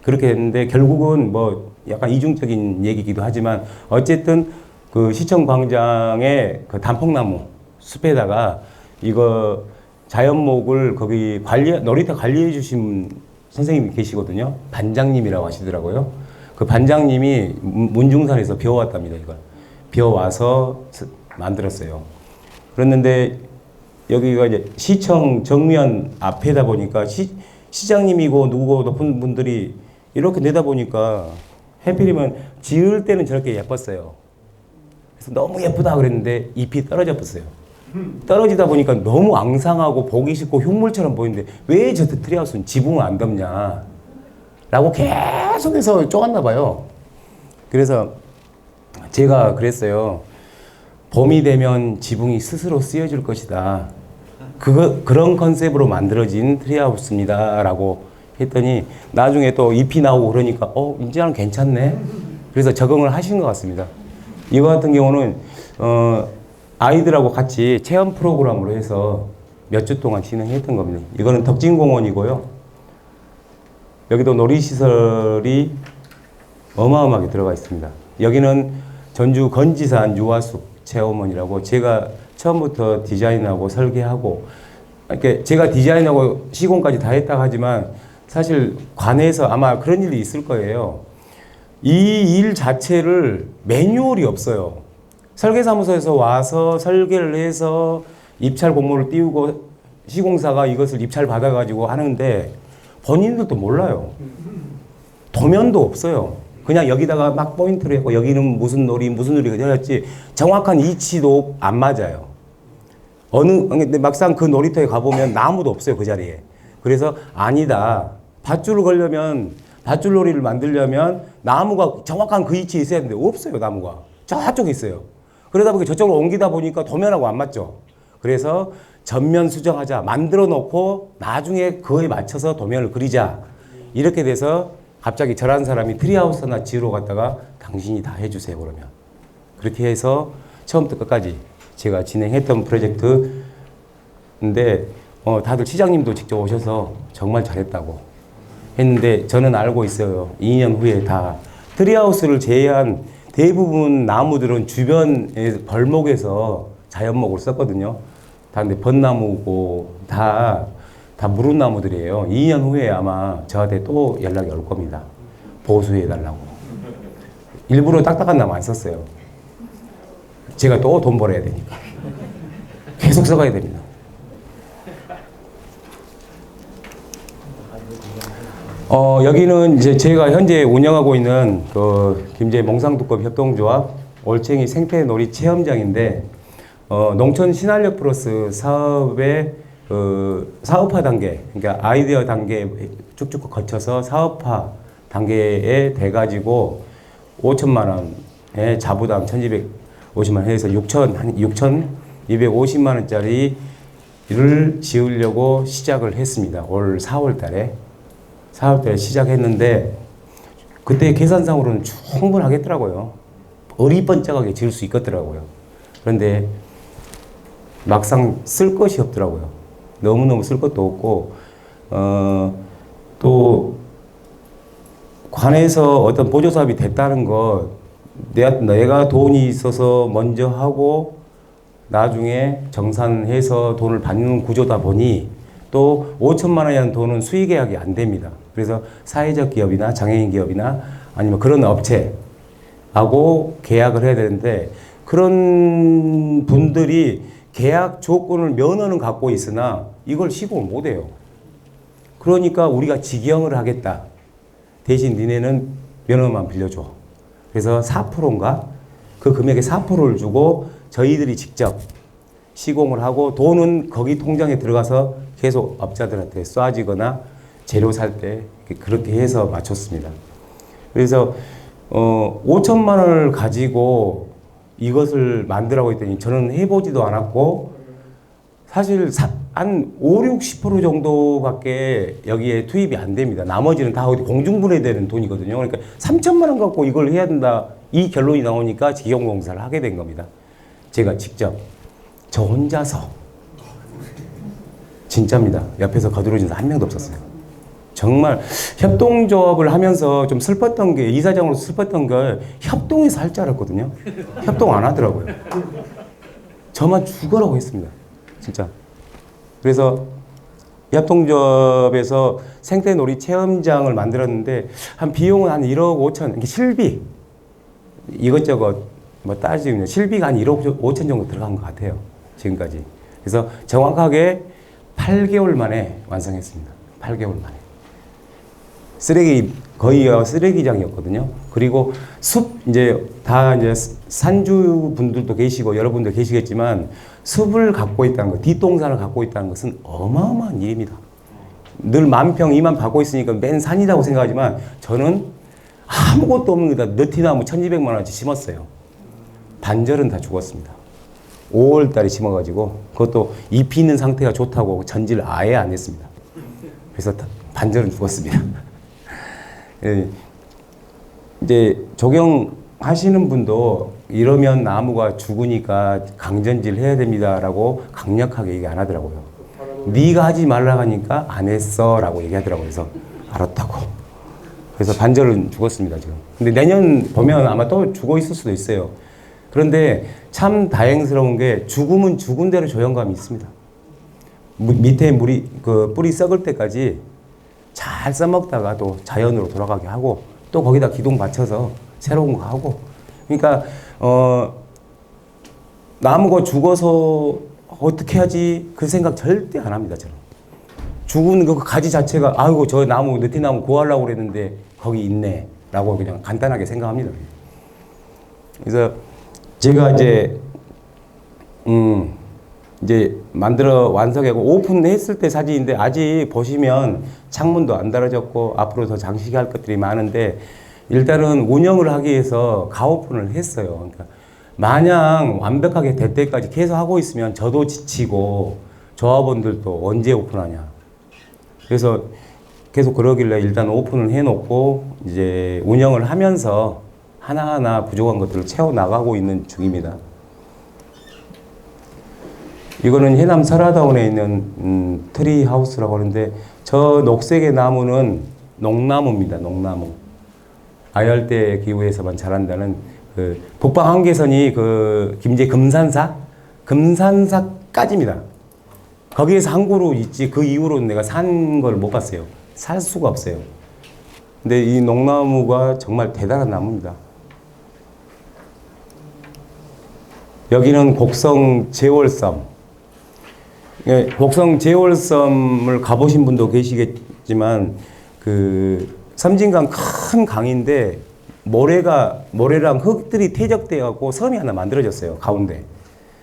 그렇게 했는데 결국은 뭐 약간 이중적인 얘기이기도 하지만 어쨌든 그 시청 광장의 그 단풍나무 숲에다가 이거 자연목을 거기 놀이터 관리해 주신 선생님이 계시거든요. 반장님이라고 하시더라고요. 그 반장님이 문중산에서 배워왔답니다. 이걸 배워와서 만들었어요. 그랬는데 여기가 이제 시청 정면 앞에다 보니까 시장님이고 누구고 높은 분들이 이렇게 내다 보니까 해필이면 지을 때는 저렇게 예뻤어요. 그래서 너무 예쁘다 그랬는데 잎이 떨어져 버렸어요. 떨어지다 보니까 너무 앙상하고 보기 싫고 흉물처럼 보이는데 왜 저 트리하우스는 지붕을 안 덮냐 라고 계속해서 쪼갔나 봐요. 그래서 제가 그랬어요. 봄이 되면 지붕이 스스로 쓰여질 것이다. 그런 컨셉으로 만들어진 트리하우스입니다 라고 했더니 나중에 또 잎이 나오고 그러니까 이제는 괜찮네. 그래서 적응을 하신 것 같습니다. 이거 같은 경우는 아이들하고 같이 체험 프로그램으로 해서 몇 주 동안 진행했던 겁니다. 이거는 덕진공원이고요. 여기도 놀이시설이 어마어마하게 들어가 있습니다. 여기는 전주 건지산 유아숲 체험원이라고 제가 처음부터 디자인하고 설계하고 이렇게 제가 디자인하고 시공까지 다 했다고 하지만 사실 관에서 아마 그런 일이 있을 거예요. 이 일 자체를 매뉴얼이 없어요. 설계사무소에서 와서 설계를 해서 입찰 공모를 띄우고 시공사가 이것을 입찰 받아가지고 하는데 본인들도 몰라요. 도면도 없어요. 그냥 여기다가 막 포인트를 했고 여기는 무슨 놀이가 되었지 정확한 위치도 안 맞아요. 근데 막상 그 놀이터에 가보면 나무도 없어요. 그 자리에. 그래서 아니다. 밧줄 놀이를 만들려면 나무가 정확한 그 위치에 있어야 되는데 없어요. 나무가. 저쪽에 있어요. 그러다 보니까 저쪽으로 옮기다 보니까 도면하고 안 맞죠. 그래서 전면 수정하자. 만들어 놓고 나중에 그거에 맞춰서 도면을 그리자. 이렇게 돼서 갑자기 저란 사람이 트리하우스 하나 지으러 갔다가 당신이 다 해주세요. 그러면. 그렇게 해서 처음부터 끝까지 제가 진행했던 프로젝트인데 다들 시장님도 직접 오셔서 정말 잘했다고 했는데 저는 알고 있어요. 2년 후에 다 트리하우스를 제외한 대부분 나무들은 주변의 벌목에서 자연목을 썼거든요. 다 근데 벚나무고 다 무릇나무들이에요. 2년 후에 아마 저한테 또 연락이 올 겁니다. 보수해달라고. 일부러 딱딱한 나무 안 썼어요. 제가 또 돈 벌어야 되니까. 계속 써가야 됩니다. 여기는 이제 제가 현재 운영하고 있는 그 김제 몽상두꺼비 협동조합 올챙이 생태놀이 체험장인데, 농촌 신활력 플러스 사업의 사업화 단계, 그러니까 아이디어 단계 쭉쭉 거쳐서 사업화 단계에 돼가지고 5천만 원의 자부담 1,250만 원 해서 6,250만 원짜리를 지으려고 시작을 했습니다. 올 4월 달에 시작했는데, 그때 계산상으로는 충분하겠더라고요. 어리번쩍하게 지을 수 있겠더라고요. 그런데 막상 쓸 것이 없더라고요. 너무너무 쓸 것도 없고, 또 관에서 어떤 보조사업이 됐다는 것, 내가 돈이 있어서 먼저 하고 나중에 정산해서 돈을 받는 구조다 보니 또 5천만 원이라는 돈은 수의계약이 안 됩니다. 그래서 사회적 기업이나 장애인 기업이나 아니면 그런 업체하고 계약을 해야 되는데, 그런 분들이 계약 조건을 면허는 갖고 있으나 이걸 시공을 못 해요. 그러니까 우리가 직영을 하겠다. 대신 니네는 면허만 빌려줘. 그래서 4%인가? 그 금액의 4%를 주고 저희들이 직접 시공을 하고, 돈은 거기 통장에 들어가서 계속 업자들한테 쏴지거나 재료 살 때 그렇게 해서 맞췄습니다. 그래서 5천만 원을 가지고 이것을 만들라고 했더니 저는 해보지도 않았고, 사실 한 5, 60% 정도밖에 여기에 투입이 안 됩니다. 나머지는 다 어디 공중분해되는 돈이거든요. 그러니까 3천만 원 갖고 이걸 해야 된다, 이 결론이 나오니까 직영공사를 하게 된 겁니다. 제가 직접 저 혼자서, 진짜입니다. 옆에서 거들어준 사람 한 명도 없었어요. 정말 협동조합을 하면서 좀 슬펐던 게, 이사장으로서 슬펐던 게 협동에서 할 줄 알았거든요. 협동 안 하더라고요. 저만 죽어라고 했습니다. 진짜. 그래서 협동조합에서 생태놀이 체험장을 만들었는데, 한 비용은 한 1억 5천, 실비 이것저것 뭐 따지면 실비가 한 1억 5천 정도 들어간 것 같아요. 지금까지. 그래서 정확하게 8개월 만에 완성했습니다. 8개월 만에. 거의 쓰레기장이었거든요. 그리고 이제 산주 분들도 계시고 여러분들 계시겠지만, 숲을 갖고 있다는 것, 뒷동산을 갖고 있다는 것은 어마어마한 일입니다. 늘 10,000평, 2만 받고 있으니까 맨 산이라고 생각하지만, 저는 아무것도 없는 데다 너티나무 1,200만 원어치 심었어요. 반절은 다 죽었습니다. 5월 달에 심어가지고, 그것도 잎이 있는 상태가 좋다고 전지를 아예 안 했습니다. 그래서 반절은 죽었습니다. 이제 적용하시는 분도 이러면 나무가 죽으니까 강전지를 해야 됩니다라고 강력하게 얘기 안 하더라고요. 네가 하지 말라 하니까 안 했어 라고 얘기하더라고요. 그래서 알았다고. 그래서 반절은 죽었습니다, 지금. 근데 내년 보면 아마 또 죽어 있을 수도 있어요. 그런데 참 다행스러운 게, 죽으면 죽은 대로 조용감이 있습니다. 밑에 뿌리 썩을 때까지 잘 써먹다가 또 자연으로 돌아가게 하고, 또 거기다 기둥 받쳐서 새로운 거 하고. 그러니까 나무가 죽어서 어떻게 하지 그 생각 절대 안 합니다. 저는 죽은 그 가지 자체가, 아이고 저 나무 느티나무 구하려고 그랬는데 거기 있네 라고 그냥 간단하게 생각합니다. 그래서 제가 이제 만들어 완성하고 오픈했을 때 사진인데, 아직 보시면 창문도 안 달아졌고 앞으로 더 장식할 것들이 많은데, 일단은 운영을 하기 위해서 가오픈을 했어요. 그러니까 마냥 완벽하게 될 때까지 계속 하고 있으면 저도 지치고 조합원들도 언제 오픈하냐. 그래서 계속 그러길래 일단 오픈을 해놓고 이제 운영을 하면서 하나하나 부족한 것들을 채워나가고 있는 중입니다. 이거는 해남 설화다운에 있는 트리 하우스라고 하는데, 저 녹색의 나무는 농나무입니다. 농나무. 아열대 기후에서만 자란다는 북방 한계선이 김제 금산사까지입니다. 거기에서 한 그루 있지 그 이후로는 내가 산 걸 못 봤어요. 살 수가 없어요. 근데 이 농나무가 정말 대단한 나무입니다. 여기는 곡성 제월섬. 예, 곡성 제월섬을 가보신 분도 계시겠지만 그 섬진강 큰 강인데 모래랑 흙들이 퇴적되어 갖고 섬이 하나 만들어졌어요. 가운데.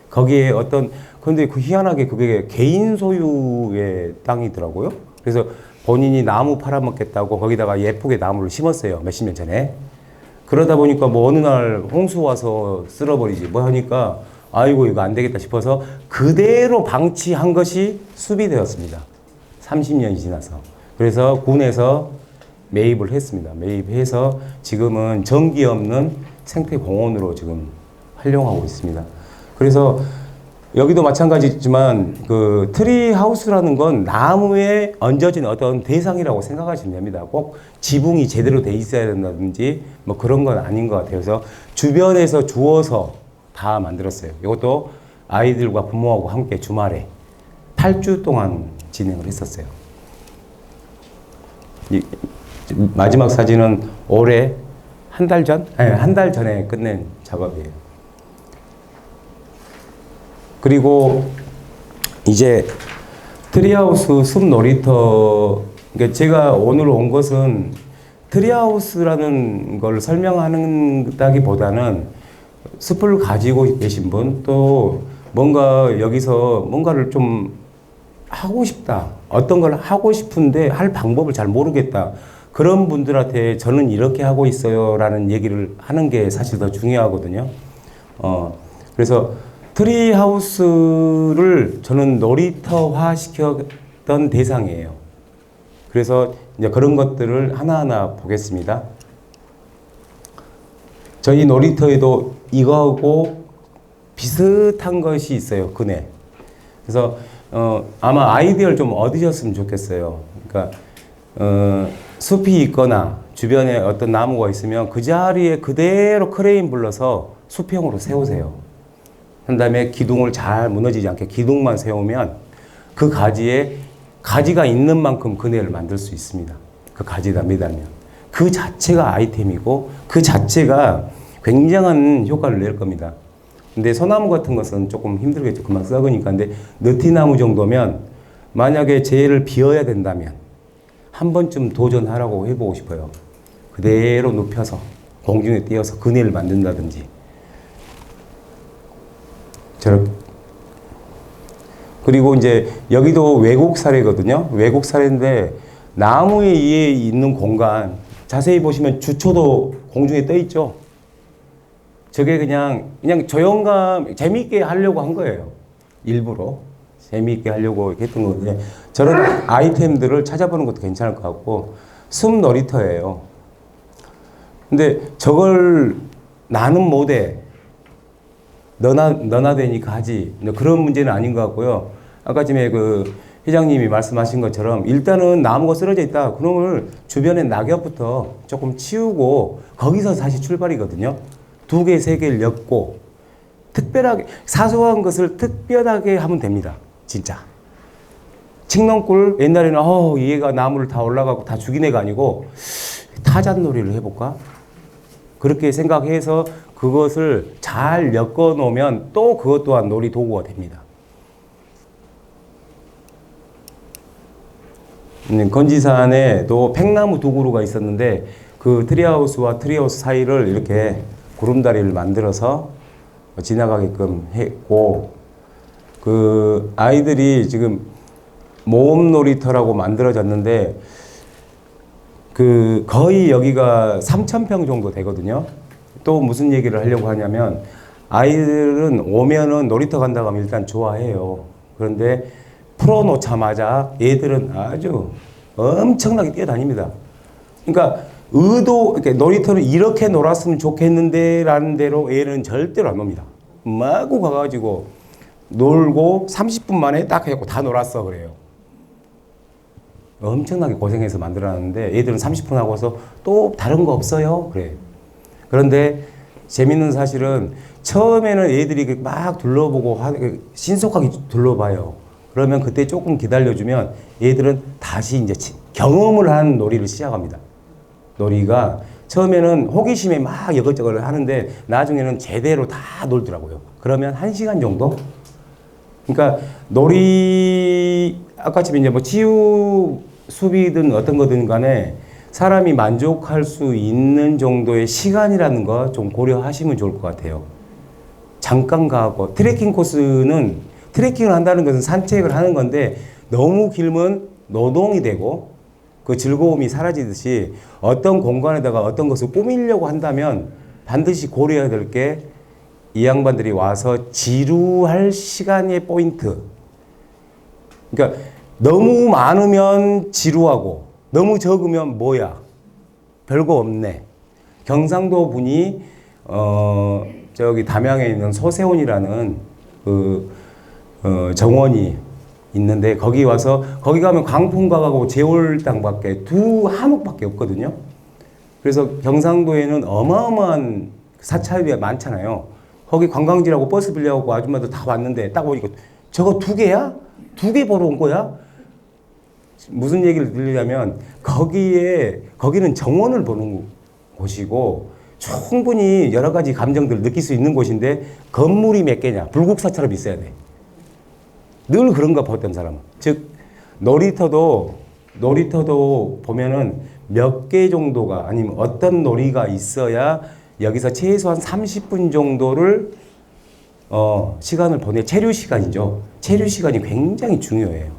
거기에 근데 그 희한하게 그게 개인 소유의 땅이더라고요. 그래서 본인이 나무 팔아먹겠다고 거기다가 예쁘게 나무를 심었어요. 몇십 년 전에. 그러다 보니까 뭐 어느 날 홍수 와서 쓸어버리지 뭐 하니까 아이고 이거 안 되겠다 싶어서 그대로 방치한 것이 숲이 되었습니다. 30년이 지나서. 그래서 군에서 매입을 했습니다. 매입해서 지금은 전기 없는 생태공원으로 지금 활용하고 있습니다. 그래서 여기도 마찬가지지만 그 트리하우스라는 건 나무에 얹어진 어떤 대상이라고 생각하시면 됩니다. 꼭 지붕이 제대로 돼 있어야 된다든지 뭐 그런 건 아닌 것 같아요. 그래서 주변에서 주워서 다 만들었어요. 이것도 아이들과 부모하고 함께 주말에 8주 동안 진행을 했었어요. 마지막 사진은 올해 한 달 전? 아니, 한 달 전에 끝낸 작업이에요. 그리고 이제 트리하우스 숲 놀이터, 그러니까 제가 오늘 온 것은 트리하우스라는 걸 설명하는다기보다는 숲을 가지고 계신 분, 또 뭔가 여기서 뭔가를 좀 하고 싶다, 어떤 걸 하고 싶은데 할 방법을 잘 모르겠다, 그런 분들한테 저는 이렇게 하고 있어요 라는 얘기를 하는 게 사실 더 중요하거든요. 그래서 트리하우스를 저는 놀이터화 시켰던 대상이에요. 그래서 이제 그런 것들을 하나하나 보겠습니다. 저희 놀이터에도 이거하고 비슷한 것이 있어요, 근에. 그래서 아마 아이디어를 좀 얻으셨으면 좋겠어요. 그러니까 숲이 있거나 주변에 어떤 나무가 있으면 그 자리에 그대로 크레인 불러서 수평으로 세우세요. 한 다음에 기둥을 잘 무너지지 않게 기둥만 세우면 그 가지에 가지가 있는 만큼 그네를 만들 수 있습니다. 그 가지가 매달면. 그 자체가 아이템이고 그 자체가 굉장한 효과를 낼 겁니다. 근데 소나무 같은 것은 조금 힘들겠죠. 금방 썩으니까. 근데 느티나무 정도면 만약에 재를 비워야 된다면 한 번쯤 도전하라고 해보고 싶어요. 그대로 눕혀서 공중에 띄어서 그네를 만든다든지. 그리고 이제 여기도 외국 사례거든요. 외국 사례인데 나무 위에 있는 공간 자세히 보시면 주초도 공중에 떠 있죠. 저게 그냥 조용감 재미있게 하려고 한 거예요. 일부러 재미있게 하려고 이렇게 했던 건데 저런 아이템들을 찾아보는 것도 괜찮을 것 같고 숲 놀이터예요. 근데 저걸 나는 못해. 너나 되니까 하지. 그런 문제는 아닌 것 같고요. 아까 전에 그 회장님이 말씀하신 것처럼 일단은 나무가 쓰러져 있다. 그놈을 주변에 낙엽부터 조금 치우고 거기서 다시 출발이거든요. 2개, 3개를 엮고 특별하게 사소한 것을 특별하게 하면 됩니다. 진짜. 칡넝꿀 옛날에는 얘가 나무를 다 올라가고 다 죽인 애가 아니고 타잔놀이를 해볼까? 그렇게 생각해서 그것을 잘 엮어 놓으면 또 그것 또한 놀이 도구가 됩니다. 건지산에도 팽나무 2그루가 있었는데 그 트리하우스와 트리하우스 사이를 이렇게 구름다리를 만들어서 지나가게끔 했고 그 아이들이 지금 모험 놀이터라고 만들어졌는데 그 거의 여기가 3,000평 정도 되거든요. 또 무슨 얘기를 하려고 하냐면 아이들은 오면은 놀이터 간다고 하면 일단 좋아해요. 그런데 풀어놓자마자 얘들은 아주 엄청나게 뛰어다닙니다. 그러니까 이렇게 놀이터를 이렇게 놀았으면 좋겠는데 라는 대로 얘는 절대로 안 놉니다. 마구 가가지고 놀고 30분 만에 딱 해갖고 다 놀았어 그래요. 엄청나게 고생해서 만들어놨는데 얘들은 30분 하고서 또 다른 거 없어요 그래. 그런데 재밌는 사실은 처음에는 애들이 막 둘러보고 신속하게 둘러봐요. 그러면 그때 조금 기다려주면 얘들은 다시 이제 경험을 하는 놀이를 시작합니다. 놀이가 처음에는 호기심에 막 이것저것 하는데 나중에는 제대로 다 놀더라고요. 그러면 1시간 정도? 그러니까 놀이, 아까처럼 이제 뭐 치유 수비든 어떤 거든 간에 사람이 만족할 수 있는 정도의 시간이라는 거 좀 고려하시면 좋을 것 같아요. 잠깐 가고, 트레킹 코스는 트레킹을 한다는 것은 산책을 하는 건데 너무 길면 노동이 되고 그 즐거움이 사라지듯이 어떤 공간에다가 어떤 것을 꾸미려고 한다면 반드시 고려해야 될 게 이 양반들이 와서 지루할 시간의 포인트. 그러니까 너무 많으면 지루하고 너무 적으면 뭐야? 별거 없네. 경상도 분이 저기 담양에 있는 소세원이라는 그 정원이 있는데 거기 와서 거기 가면 광풍각하고 제월당밖에 두 한옥밖에 없거든요. 그래서 경상도에는 어마어마한 사찰비가 많잖아요. 거기 관광지라고 버스 빌려갖고 아줌마들 다 왔는데 딱 보니까 저거 2개야? 2개 보러 온 거야? 무슨 얘기를 들리냐면 거기는 정원을 보는 곳이고 충분히 여러 가지 감정들을 느낄 수 있는 곳인데 건물이 몇 개냐? 불국사처럼 있어야 돼. 늘 그런가 보던 사람은. 즉 놀이터도 보면은 몇 개 정도가 아니면 어떤 놀이가 있어야 여기서 최소한 30분 정도를 시간을 체류 시간이죠. 체류 시간이 굉장히 중요해요.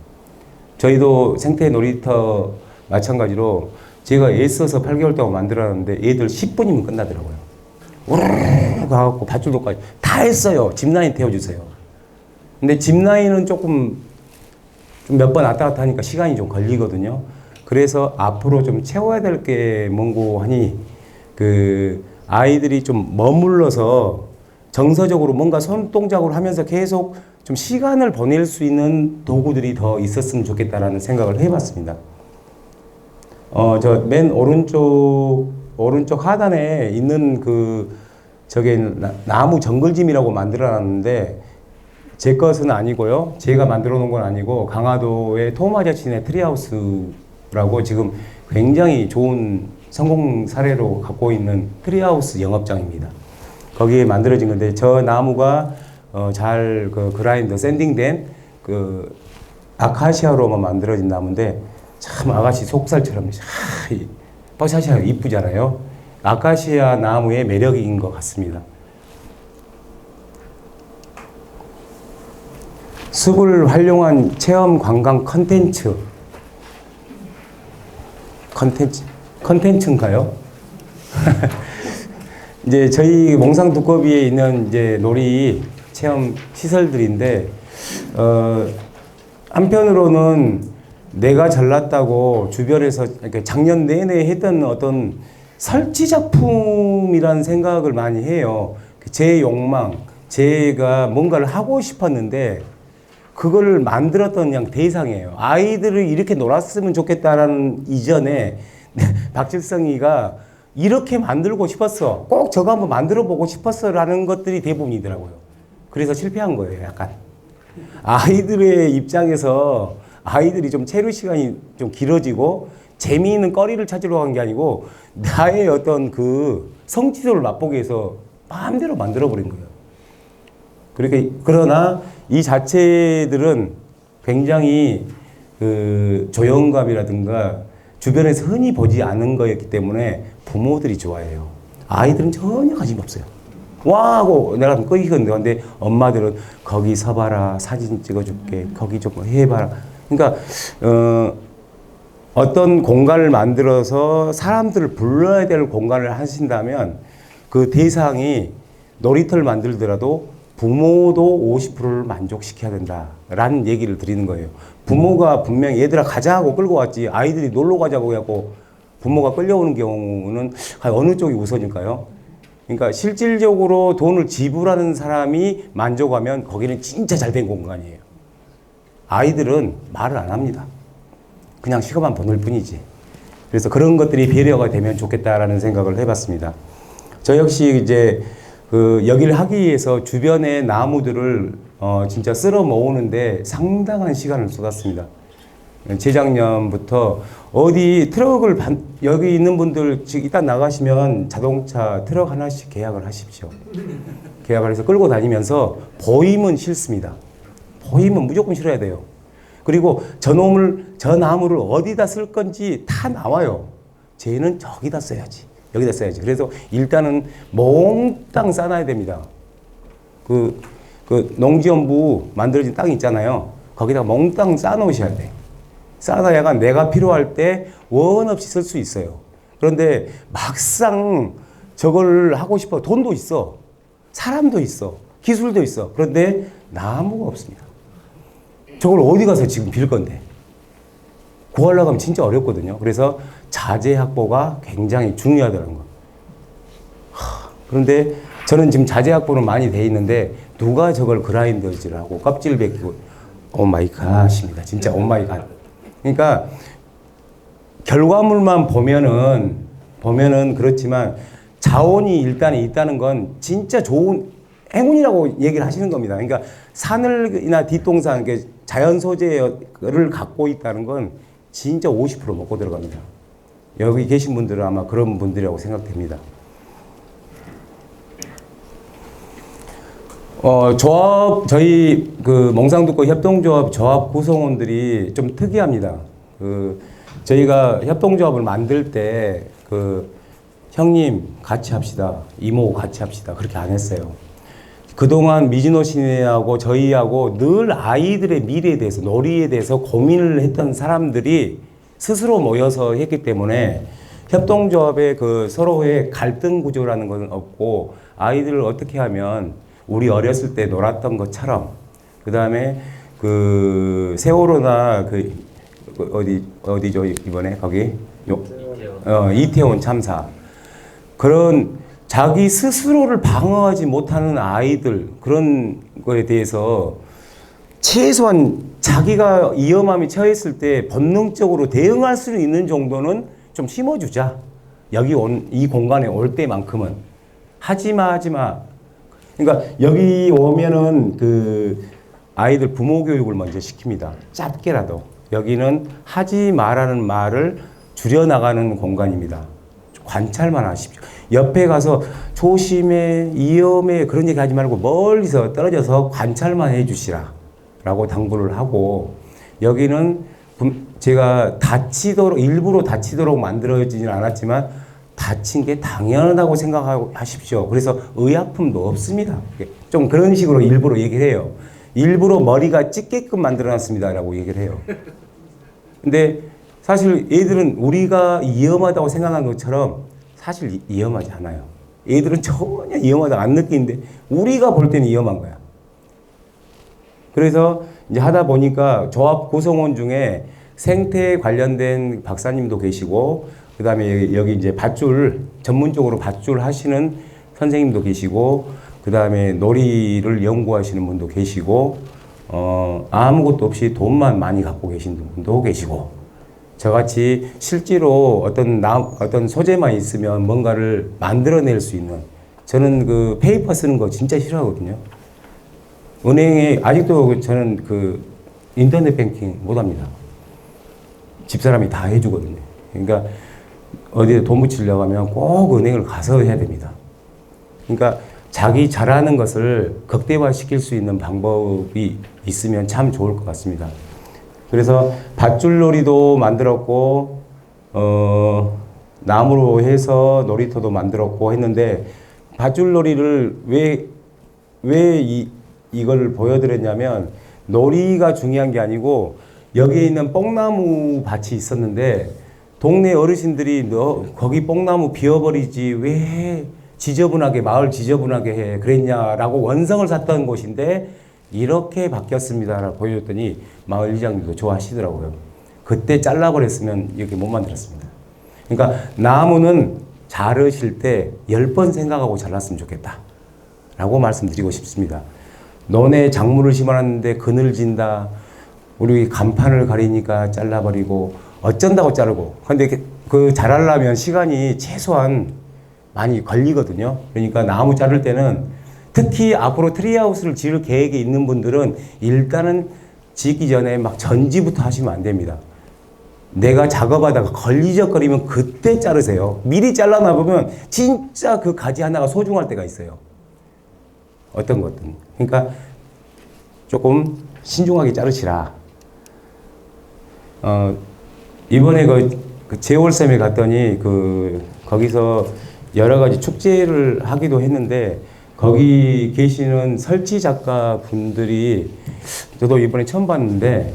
저희도 생태 놀이터 마찬가지로 제가 애써서 8개월 동안 만들어놨는데 애들 10분이면 끝나더라고요. 우르르 가갖고 밧줄도까지 다 했어요. 짚라인 태워주세요. 근데 짚라인은 조금 몇 번 왔다 갔다 하니까 시간이 좀 걸리거든요. 그래서 앞으로 좀 채워야 될 게 뭔고 하니 아이들이 좀 머물러서 정서적으로 뭔가 손동작을 하면서 계속 좀 시간을 보낼 수 있는 도구들이 더 있었으면 좋겠다라는 생각을 해봤습니다. 저 맨 오른쪽 하단에 있는 저게 나무 정글짐이라고 만들어놨는데 제 것은 아니고요. 제가 만들어 놓은 건 아니고 강화도의 토마자치네 트리하우스라고 지금 굉장히 좋은 성공 사례로 갖고 있는 트리하우스 영업장입니다. 거기에 만들어진 건데 저 나무가 잘 그라인더 샌딩된 아카시아로만 만들어진 나무인데 참 아가씨 속살처럼 아카시아가 이쁘잖아요. 아카시아 나무의 매력인 것 같습니다. 숲을 활용한 체험 관광 컨텐츠인가요? 이제 저희 몽상 두꺼비에 있는 이제 놀이 체험 시설들인데 한편으로는 내가 잘났다고 주변에서 이렇게 작년 내내 했던 어떤 설치 작품이라는 생각을 많이 해요. 제 욕망, 제가 뭔가를 하고 싶었는데 그걸 만들었던 그냥 대상이에요. 아이들을 이렇게 놀았으면 좋겠다라는 이전에 박칠성이가 이렇게 만들고 싶었어. 꼭 저거 한번 만들어 보고 싶었어. 라는 것들이 대부분이더라고요. 그래서 실패한 거예요, 약간. 아이들의 입장에서 아이들이 좀 체류 시간이 좀 길어지고 재미있는 거리를 찾으러 간 게 아니고 나의 어떤 성취도를 맛보기 위해서 마음대로 만들어 버린 거예요. 그러나 이 자체들은 굉장히 조영감이라든가 주변에서 흔히 보지 않은 거였기 때문에 부모들이 좋아해요. 아이들은 전혀 관심 없어요. 와! 하고 내가 끄이건데 엄마들은 거기 서봐라. 사진 찍어줄게. 거기 좀 해봐라. 그러니까 어떤 공간을 만들어서 사람들을 불러야 될 공간을 하신다면 그 대상이 놀이터를 만들더라도 부모도 50%를 만족시켜야 된다라는 얘기를 드리는 거예요. 부모가 분명히 얘들아 가자 하고 끌고 왔지 아이들이 놀러 가자고 하고 부모가 끌려오는 경우는 어느 쪽이 우선일까요? 그러니까 실질적으로 돈을 지불하는 사람이 만족하면 거기는 진짜 잘된 공간이에요. 아이들은 말을 안 합니다. 그냥 시간만 보낼 뿐이지. 그래서 그런 것들이 배려가 되면 좋겠다라는 생각을 해봤습니다. 저 역시 이제 여기를 하기 위해서 주변의 나무들을 진짜 쓸어 모으는데 상당한 시간을 쏟았습니다. 재작년부터 어디 트럭을 여기 있는 분들 지금 이따 나가시면 자동차 트럭 하나씩 계약을 하십시오. 계약을 해서 끌고 다니면서 보임은 싫습니다. 보임은 무조건 실어야 돼요. 그리고 저 나무를 어디다 쓸 건지 다 나와요. 쟤는 저기다 써야지. 여기다 써야지. 그래서 일단은 몽땅 싸놔야 됩니다. 그 농지연부 만들어진 땅 있잖아요. 거기다가 몽땅 싸놓으셔야 돼. 싸놔야가 내가 필요할 때 원 없이 쓸 수 있어요. 그런데 막상 저걸 하고 싶어. 돈도 있어. 사람도 있어. 기술도 있어. 그런데 나무가 없습니다. 저걸 어디 가서 지금 빌 건데. 구하려고 하면 진짜 어렵거든요. 그래서 자재 확보가 굉장히 중요하다는 거. 그런데 저는 지금 자재 확보는 많이 돼 있는데 누가 저걸 그라인더질을 하고 껍질 벗기고 오 마이 갓입니다. 진짜 오 마이 갓. 그러니까 결과물만 보면은 그렇지만 자원이 일단 있다는 건 진짜 좋은 행운이라고 얘기를 하시는 겁니다. 그러니까 산을이나 뒷동산, 자연 소재를 갖고 있다는 건 진짜 50% 먹고 들어갑니다. 여기 계신 분들은 아마 그런 분들이라고 생각됩니다. 조합, 저희 몽상두꺼 협동조합 조합 구성원들이 좀 특이합니다. 저희가 협동조합을 만들 때 형님 같이 합시다. 이모 같이 합시다. 그렇게 안 했어요. 그동안 미즈노 시내하고 저희하고 늘 아이들의 미래에 대해서 놀이에 대해서 고민을 했던 사람들이 스스로 모여서 했기 때문에 협동조합의 서로의 갈등 구조라는 건 없고 아이들을 어떻게 하면 우리 어렸을 때 놀았던 것처럼 그 다음에 세월호나 어디죠 이번에 거기 이태원 참사 그런 자기 스스로를 방어하지 못하는 아이들 그런 거에 대해서 최소한 자기가 위험함에 처했을 때 본능적으로 대응할 수 있는 정도는 좀 심어주자. 여기 이 공간에 올 때만큼은 하지마. 그러니까 여기 오면은 아이들 부모 교육을 먼저 시킵니다. 짧게라도 여기는 하지 마라는 말을 줄여나가는 공간입니다. 관찰만 하십시오. 옆에 가서 조심해, 위험해 그런 얘기 하지 말고 멀리서 떨어져서 관찰만 해주시라 라고 당부를 하고 여기는 제가 일부러 다치도록 만들어지진 않았지만 다친 게 당연하다고 생각하십시오. 그래서 의약품도 없습니다. 좀 그런 식으로 일부러 얘기를 해요. 일부러 머리가 찢게끔 만들어놨습니다 라고 얘기를 해요. 근데 사실 애들은 우리가 위험하다고 생각한 것처럼 사실 위험하지 않아요. 애들은 전혀 위험하다고 안 느끼는데 우리가 볼 때는 위험한 거야. 그래서 이제 하다 보니까 조합 구성원 중에 생태 관련된 박사님도 계시고 그 다음에 여기 이제 밧줄 전문적으로 밧줄 하시는 선생님도 계시고 그 다음에 놀이를 연구하시는 분도 계시고 아무것도 없이 돈만 많이 갖고 계신 분도 계시고 저같이 실제로 어떤 소재만 있으면 뭔가를 만들어낼 수 있는 저는 페이퍼 쓰는 거 진짜 싫어하거든요. 은행에 아직도 저는 인터넷 뱅킹 못 합니다. 집사람이 다 해주거든요. 그러니까 어디에 돈 붙이려고 하면 꼭 은행을 가서 해야 됩니다. 그러니까 자기 잘하는 것을 극대화시킬 수 있는 방법이 있으면 참 좋을 것 같습니다. 그래서 밧줄놀이도 만들었고 나무로 해서 놀이터도 만들었고 했는데 밧줄놀이를 왜 이걸 보여드렸냐면 놀이가 중요한 게 아니고 여기에 있는 뽕나무 밭이 있었는데 동네 어르신들이 너 거기 뽕나무 비워버리지 왜 지저분하게 마을 지저분하게 해 그랬냐라고 원성을 샀던 곳인데 이렇게 바뀌었습니다라고 보여줬더니 마을 이장님도 좋아하시더라고요. 그때 잘라버렸으면 이렇게 못 만들었습니다. 그러니까 나무는 자르실 때 10번 생각하고 잘랐으면 좋겠다 라고 말씀드리고 싶습니다. 너네 작물을 심어놨는데 그늘진다. 우리 간판을 가리니까 잘라버리고 어쩐다고 자르고. 근데 자라려면 시간이 최소한 많이 걸리거든요. 그러니까 나무 자를 때는 특히 앞으로 트리하우스를 지을 계획이 있는 분들은 일단은 짓기 전에 막 전지부터 하시면 안 됩니다. 내가 작업하다가 걸리적거리면 그때 자르세요. 미리 잘라놔보면 진짜 그 가지 하나가 소중할 때가 있어요. 어떤 것든. 그러니까 조금 신중하게 자르시라. 이번에 그 제월샘에 갔더니 거기서 여러 가지 축제를 하기도 했는데 거기 계시는 설치 작가 분들이 저도 이번에 처음 봤는데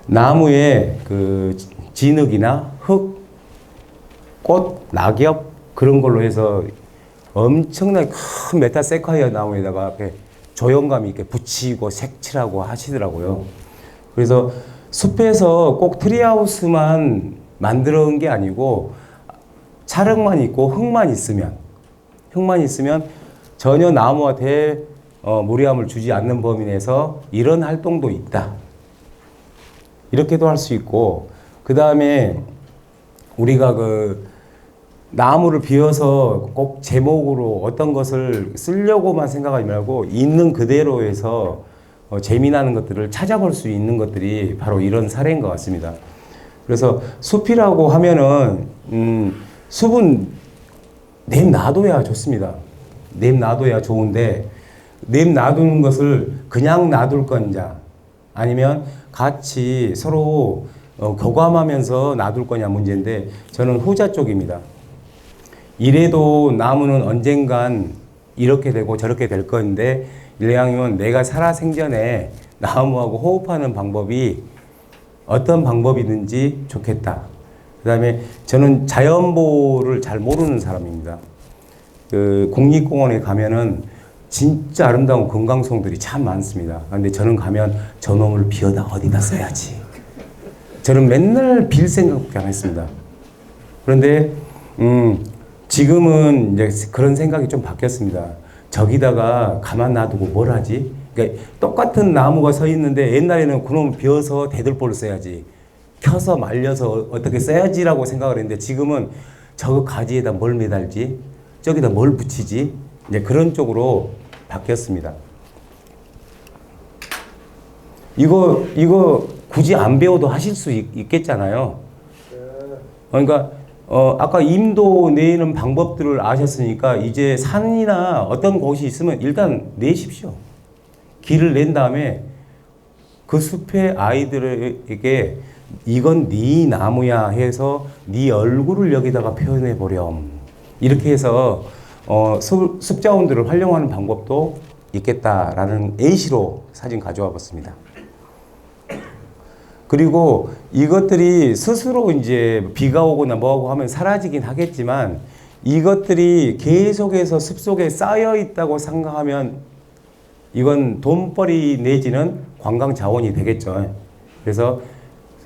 나무에 그 진흙이나 흙, 꽃, 낙엽 그런 걸로 해서 엄청나게 큰 메타세콰이어 나무에다가 이렇게 조형감 있게 붙이고 색칠하고 하시더라고요. 그래서 숲에서 꼭 트리하우스만 만들어 온 게 아니고 찰흙만 있고 흙만 있으면 전혀 나무한테 무리함을 주지 않는 범위 내에서 이런 활동도 있다. 이렇게도 할 수 있고, 그 다음에 우리가 나무를 비워서 꼭 제목으로 어떤 것을 쓰려고만 생각하지 말고 있는 그대로 해서 재미나는 것들을 찾아볼 수 있는 것들이 바로 이런 사례인 것 같습니다. 그래서 숲이라고 하면은 숲은 냅놔둬야 좋습니다. 냅놔둬야 좋은데 냅놔두는 것을 그냥 놔둘 건자 아니면 같이 서로 교감하면서 놔둘 거냐 문제인데 저는 후자 쪽입니다. 이래도 나무는 언젠간 이렇게 되고 저렇게 될 건데 이왕이면 내가 살아생전에 나무하고 호흡하는 방법이 어떤 방법이든지 좋겠다. 그 다음에 저는 자연보호를 잘 모르는 사람입니다. 국립공원에 가면은 진짜 아름다운 금강송들이 참 많습니다. 근데 저는 가면 저놈을 비워다 어디다 써야지. 저는 맨날 빌 생각밖에 안 했습니다. 그런데 지금은 이제 그런 생각이 좀 바뀌었습니다. 저기다가 가만 놔두고 뭘 하지? 그러니까 똑같은 나무가 서 있는데 옛날에는 그놈을 비워서 대들보를 써야지. 켜서 말려서 어떻게 써야지라고 생각을 했는데 지금은 저 가지에다 뭘 매달지? 저기다 뭘 붙이지? 이제 그런 쪽으로 바뀌었습니다. 이거 굳이 안 배워도 하실 수 있겠잖아요. 그러니까 아까 임도 내는 방법들을 아셨으니까 이제 산이나 어떤 곳이 있으면 일단 내십시오. 길을 낸 다음에 그 숲의 아이들에게 이건 네 나무야 해서 네 얼굴을 여기다가 표현해 보렴. 이렇게 해서 숲자원들을 활용하는 방법도 있겠다라는 예시로 사진 가져와 봤습니다. 그리고 이것들이 스스로 이제 비가 오거나 뭐하고 하면 사라지긴 하겠지만 이것들이 계속해서 숲속에 쌓여 있다고 생각하면 이건 돈벌이 내지는 관광 자원이 되겠죠. 그래서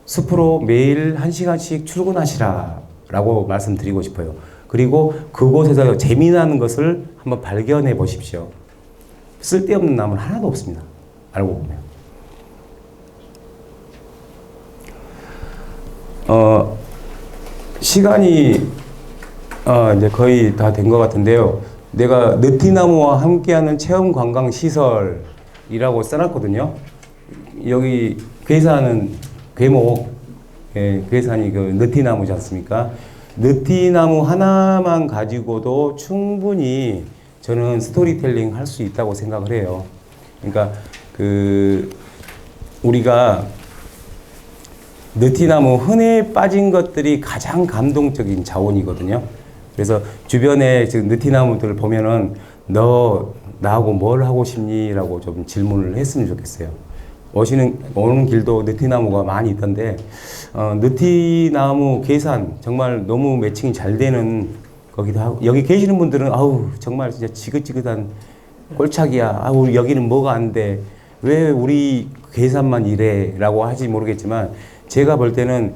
숲으로 매일 1시간씩 출근하시라 라고 말씀드리고 싶어요. 그리고 그곳에서 재미나는 것을 한번 발견해 보십시오. 쓸데없는 나무는 하나도 없습니다. 알고 보면. 시간이 이제 거의 다 된 것 같은데요. 내가 느티나무와 함께하는 체험 관광 시설이라고 써놨거든요. 여기 괴산은 괴목, 괴산이 그 느티나무지 않습니까? 느티나무 하나만 가지고도 충분히 저는 스토리텔링 할 수 있다고 생각을 해요. 그러니까 우리가 느티나무 흔해 빠진 것들이 가장 감동적인 자원이거든요. 그래서 주변에 지금 느티나무들을 보면은 너 나하고 뭘 하고 싶니? 라고 좀 질문을 했으면 좋겠어요. 오는 길도 느티나무가 많이 있던데 느티나무 괴산 정말 너무 매칭이 잘 되는 거기도 하고 여기 계시는 분들은 아우 정말 진짜 지긋지긋한 꼴착이야. 아우 여기는 뭐가 안 돼. 왜 우리 괴산만 이래? 라고 하지 모르겠지만 제가 볼 때는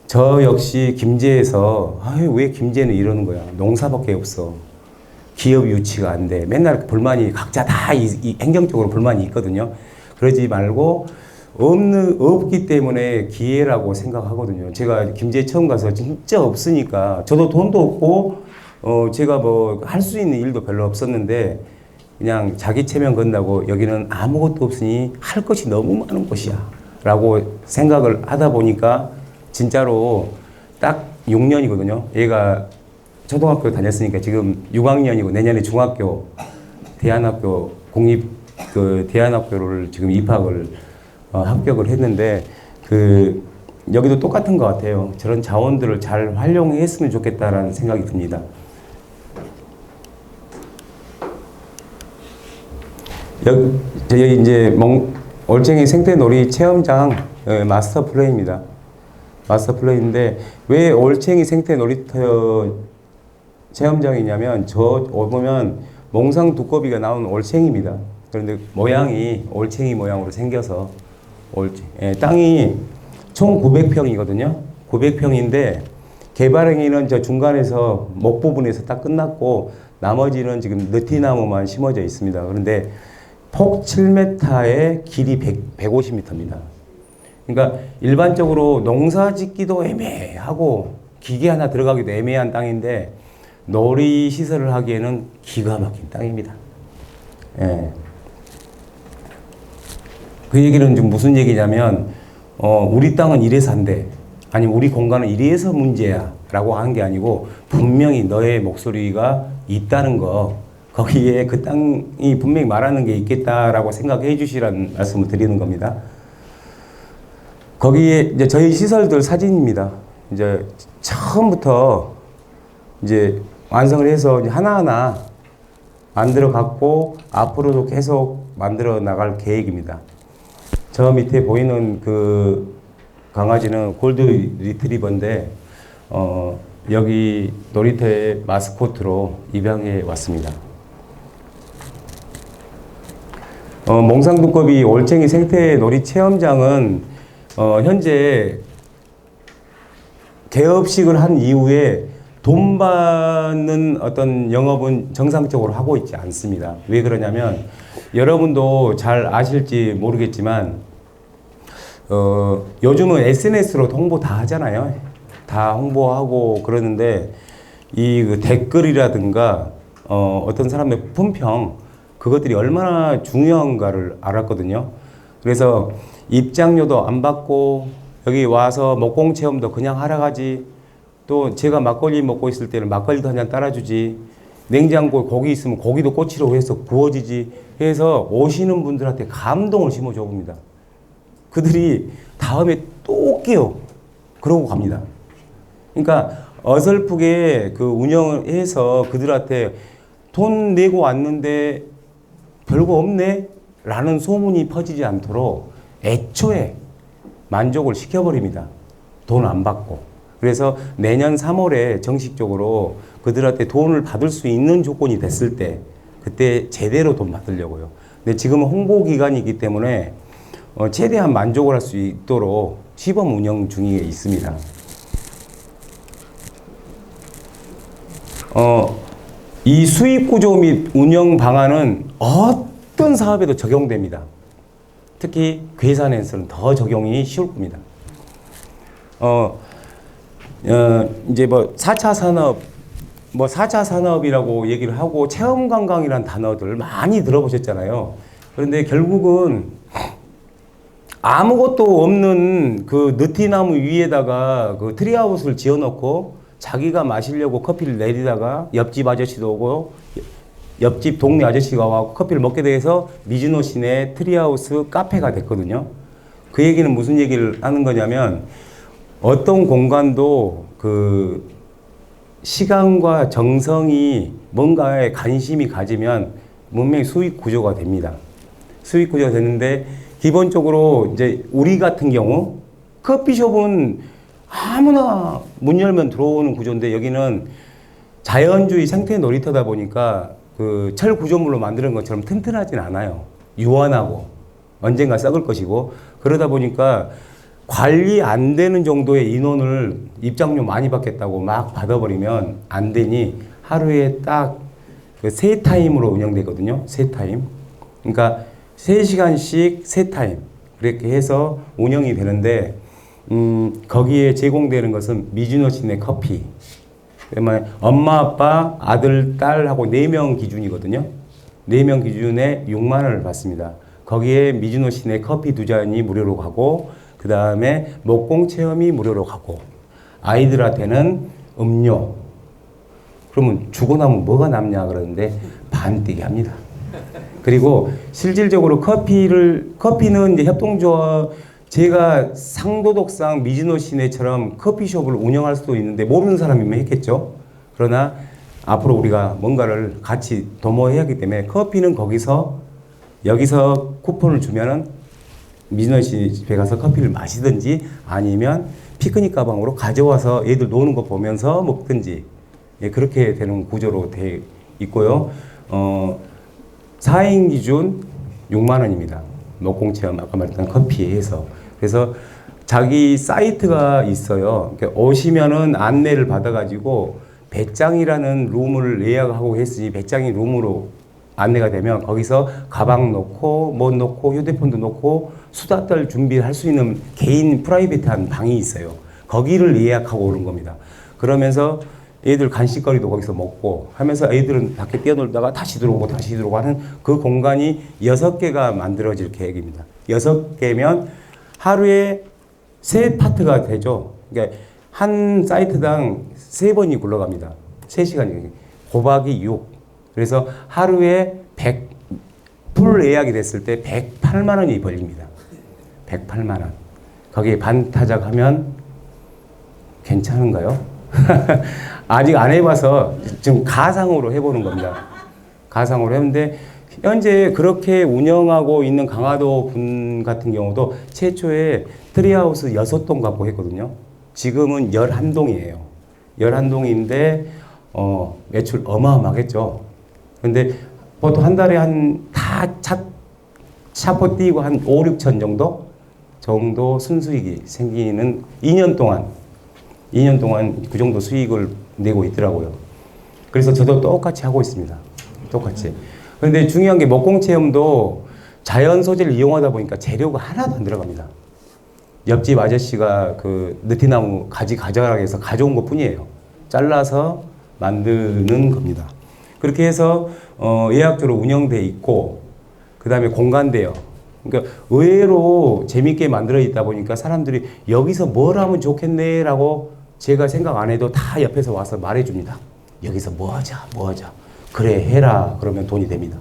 저 역시 김제에서 왜 김제는 이러는 거야. 농사밖에 없어. 기업 유치가 안 돼. 맨날 불만이 각자 다 행정적으로 불만이 있거든요. 그러지 말고 없기 때문에 기회라고 생각하거든요. 제가 김제 처음 가서 진짜 없으니까 저도 돈도 없고 제가 뭐 할 수 있는 일도 별로 없었는데 그냥 자기 체면 건다고 여기는 아무것도 없으니 할 것이 너무 많은 곳이야 라고 생각을 하다 보니까 진짜로 딱 6년이거든요. 얘가 초등학교 다녔으니까 지금 6학년이고 내년에 중학교 대안학교 공립 그 대안학교를 지금 입학을 합격을 했는데 여기도 똑같은 것 같아요. 저런 자원들을 잘 활용했으면 좋겠다라는 생각이 듭니다. 저희 이제 올챙이 생태놀이 체험장 마스터 플레이입니다. 마스터 플레이인데 왜 올챙이 생태놀이터 체험장이냐면 보면 몽상 두꺼비가 나온 올챙이입니다. 그런데 모양이 올챙이 모양으로 생겨서 땅이 총 900평이거든요. 900평인데 개발행위는 저 중간에서 목 부분에서 딱 끝났고 나머지는 지금 느티나무만 심어져 있습니다. 그런데 폭 7m에 길이 150m입니다. 그러니까 일반적으로 농사 짓기도 애매하고 기계 하나 들어가기도 애매한 땅인데 놀이 시설을 하기에는 기가 막힌 땅입니다. 예. 그 얘기는 좀 무슨 얘기냐면 우리 땅은 이래서 안 돼. 아니면 우리 공간은 이래서 문제야. 라고 하는 게 아니고 분명히 너의 목소리가 있다는 거 거기에 그 땅이 분명히 말하는 게 있겠다라고 생각해 주시라는 말씀을 드리는 겁니다. 거기에 이제 저희 시설들 사진입니다. 이제 처음부터 이제 완성을 해서 이제 하나하나 만들어 갖고 앞으로도 계속 만들어 나갈 계획입니다. 저 밑에 보이는 그 강아지는 골드 리트리버인데 여기 놀이터의 마스코트로 입양해 왔습니다. 몽상두꺼비 올챙이 생태놀이 체험장은 현재 개업식을 한 이후에 돈 받는 어떤 영업은 정상적으로 하고 있지 않습니다. 왜 그러냐면 여러분도 잘 아실지 모르겠지만 요즘은 SNS로 홍보 다 하잖아요. 다 홍보하고 그러는데 그 댓글이라든가 어떤 사람의 품평 그것들이 얼마나 중요한가를 알았거든요. 그래서 입장료도 안 받고 여기 와서 목공 체험도 그냥 하러 가지. 또 제가 막걸리 먹고 있을 때는 막걸리도 한 잔 따라주지. 냉장고에 고기 있으면 고기도 꼬치로 해서 구워지지. 해서 오시는 분들한테 감동을 심어줘 봅니다. 그들이 다음에 또 올게요. 그러고 갑니다. 그러니까 어설프게 그 운영을 해서 그들한테 돈 내고 왔는데 별거 없네? 라는 소문이 퍼지지 않도록 애초에 만족을 시켜버립니다. 돈 안 받고. 그래서 내년 3월에 정식적으로 그들한테 돈을 받을 수 있는 조건이 됐을 때 그때 제대로 돈 받으려고요. 근데 지금은 홍보 기간이기 때문에 최대한 만족을 할 수 있도록 시범 운영 중에 있습니다. 이 수익 구조 및 운영 방안은 어떤 사업에도 적용됩니다. 특히 괴산에서는 더 적용이 쉬울 겁니다. 이제 4차 산업, 4차 산업이라고 얘기를 하고 체험관광이라는 단어들 많이 들어보셨잖아요. 그런데 결국은 아무것도 없는 그 느티나무 위에다가 그 트리하우스를 지어놓고 자기가 마시려고 커피를 내리다가 옆집 아저씨도 오고 옆집 동네 아저씨가 와서 커피를 먹게 돼서 미즈노 시내 트리하우스 카페가 됐거든요. 그 얘기는 무슨 얘기를 하는 거냐면 어떤 공간도 그 시간과 정성이 뭔가에 관심이 가지면 분명히 수익 구조가 됩니다. 수익 구조가 되는데 기본적으로 이제 우리 같은 경우 커피숍은 아무나 문 열면 들어오는 구조인데 여기는 자연주의 생태 놀이터다 보니까 그 철 구조물로 만드는 것처럼 튼튼하진 않아요. 유연하고 언젠가 썩을 것이고 그러다 보니까 관리 안 되는 정도의 인원을 입장료 많이 받겠다고 막 받아버리면 안 되니 하루에 딱 그 세 타임으로 운영되거든요. 세 타임. 그러니까 3시간씩 세 타임. 그렇게 해서 운영이 되는데 거기에 제공되는 것은 미즈노 시내 커피. 그러면 엄마, 아빠, 아들, 딸하고 4명 기준이거든요. 4명 기준에 6만 원을 받습니다. 거기에 미즈노 시내 커피 2잔이 무료로 가고 그 다음에 목공 체험이 무료로 가고 아이들한테는 음료. 그러면 주고 나면 뭐가 남냐 그러는데 반뛰기 합니다. 그리고 실질적으로 커피는 이제 협동조합, 제가 상도덕상 미즈노 시내처럼 커피숍을 운영할 수도 있는데 모르는 사람이면 했겠죠. 그러나 앞으로 우리가 뭔가를 같이 도모해야 하기 때문에 커피는 여기서 쿠폰을 주면은 미즈노 시 집에 가서 커피를 마시든지 아니면 피크닉 가방으로 가져와서 애들 노는 거 보면서 먹든지, 예, 그렇게 되는 구조로 돼 있고요. 4인 기준 6만 원입니다. 목공체험 아까 말했던 커피에 해서. 그래서 자기 사이트가 있어요. 그러니까 오시면은 안내를 받아가지고 배짱이라는 룸을 예약하고 했으니 배짱이 룸으로 안내가 되면 거기서 가방 놓고 뭐 놓고 휴대폰도 놓고 수다 떨 준비를 할 수 있는 개인 프라이빗한 방이 있어요. 거기를 예약하고 오는 겁니다. 그러면서 애들 간식거리도 거기서 먹고 하면서 애들은 밖에 뛰어놀다가 다시 들어오고 하는 그 공간이 6개가 만들어질 계획입니다. 6개면 하루에 3파트가 되죠. 그러니까 한 사이트당 3번이 굴러갑니다. 3시간이. 곱하기 6. 그래서 하루에 풀 예약이 됐을 때 108만 원이 벌립니다. 108만 원. 거기에 반타작 하면 괜찮은가요? 아직 안 해봐서 지금 가상으로 해보는 겁니다. 가상으로 했는데 현재 그렇게 운영하고 있는 강화도 분 같은 경우도 최초에 트리하우스 6동 갖고 했거든요. 지금은 11동이에요. 11동인데 매출 어마어마하겠죠. 근데 보통 한 달에 샤퍼 띄고 한 5, 6천 정도 순수익이 생기는 2년 동안 그 정도 수익을 내고 있더라고요. 그래서 저도 똑같이 하고 있습니다. 똑같이. 그런데 중요한 게 목공체험도 자연 소재를 이용하다 보니까 재료가 하나도 안 들어갑니다. 옆집 아저씨가 그 느티나무 가지 가져가라 해서 가져온 것 뿐이에요. 잘라서 만드는 겁니다. 그렇게 해서 예약제로 운영돼 있고 그 다음에 공간대요. 그러니까 의외로 재밌게 만들어 있다 보니까 사람들이 여기서 뭘 하면 좋겠네 라고 제가 생각 안 해도 다 옆에서 와서 말해 줍니다. 여기서 뭐 하자. 그래 해라. 그러면 돈이 됩니다.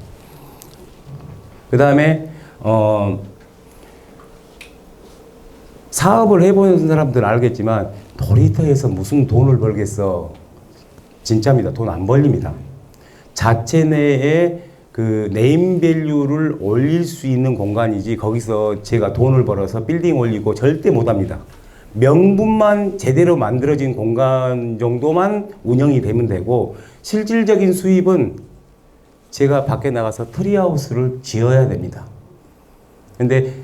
그 다음에 사업을 해보는 사람들은 알겠지만 놀이터에서 무슨 돈을 벌겠어. 진짜입니다. 돈 안 벌립니다. 자체 내에 그 네임밸류를 올릴 수 있는 공간이지 거기서 제가 돈을 벌어서 빌딩 올리고 절대 못합니다. 명분만 제대로 만들어진 공간 정도만 운영이 되면 되고 실질적인 수입은 제가 밖에 나가서 트리하우스를 지어야 됩니다. 근데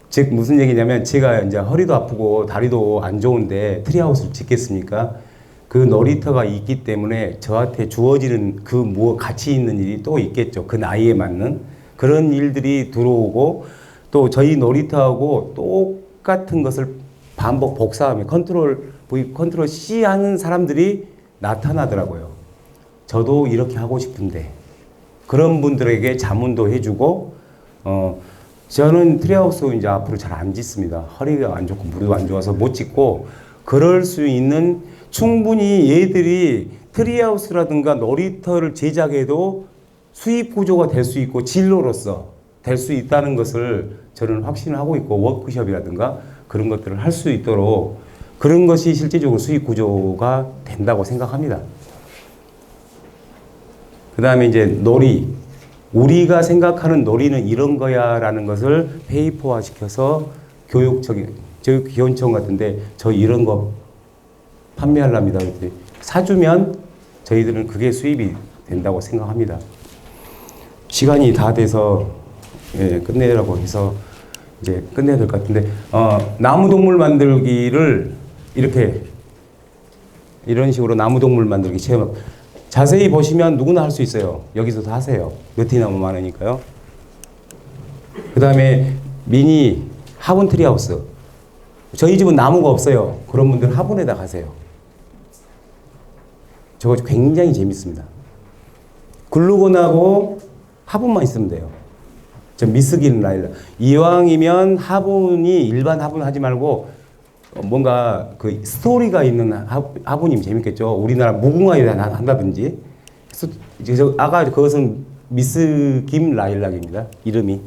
즉 무슨 얘기냐면 제가 이제 허리도 아프고 다리도 안 좋은데 트리하우스를 짓겠습니까? 그 놀이터가 있기 때문에 저한테 주어지는 그 가치 있는 일이 또 있겠죠. 그 나이에 맞는 그런 일들이 들어오고 또 저희 놀이터하고 똑같은 것을 반복 복사하며 컨트롤 V, 컨트롤 C 하는 사람들이 나타나더라고요. 저도 이렇게 하고 싶은데 그런 분들에게 자문도 해주고 저는 트리하우스 이제 앞으로 잘 안 짓습니다. 허리가 안 좋고 무리가 안 좋아서 못 짓고 그럴 수 있는 충분히 얘들이 트리하우스라든가 놀이터를 제작해도 수입 구조가 될 수 있고 진로로서 될 수 있다는 것을 저는 확신을 하고 있고 워크숍이라든가 그런 것들을 할 수 있도록 그런 것이 실질적으로 수익 구조가 된다고 생각합니다. 그 다음에 이제 놀이. 우리가 생각하는 놀이는 이런 거야 라는 것을 페이퍼화 시켜서 저희 기원청 같은데 저 이런 거 판매하랍니다. 사주면 저희들은 그게 수입이 된다고 생각합니다. 시간이 다 돼서 끝내라고 해서 이제 끝내야 될 것 같은데 나무동물 만들기를 이런 식으로 나무동물 만들기 체험 자세히 보시면 누구나 할 수 있어요. 여기서도 하세요. 느티나무 많으니까요. 그 다음에 미니 화분 트리하우스. 저희 집은 나무가 없어요. 그런 분들은 화분에다 가세요. 저거 굉장히 재밌습니다. 글루건하고 화분만 있으면 돼요. 저 미스긴 라일락. 이왕이면 화분이 일반 화분 하지 말고 뭔가 그 스토리가 있는 화분이면 재밌겠죠. 우리나라 무궁화에 한다든지. 그래서 아까 그것은 미스 김 라일락입니다. 이름이.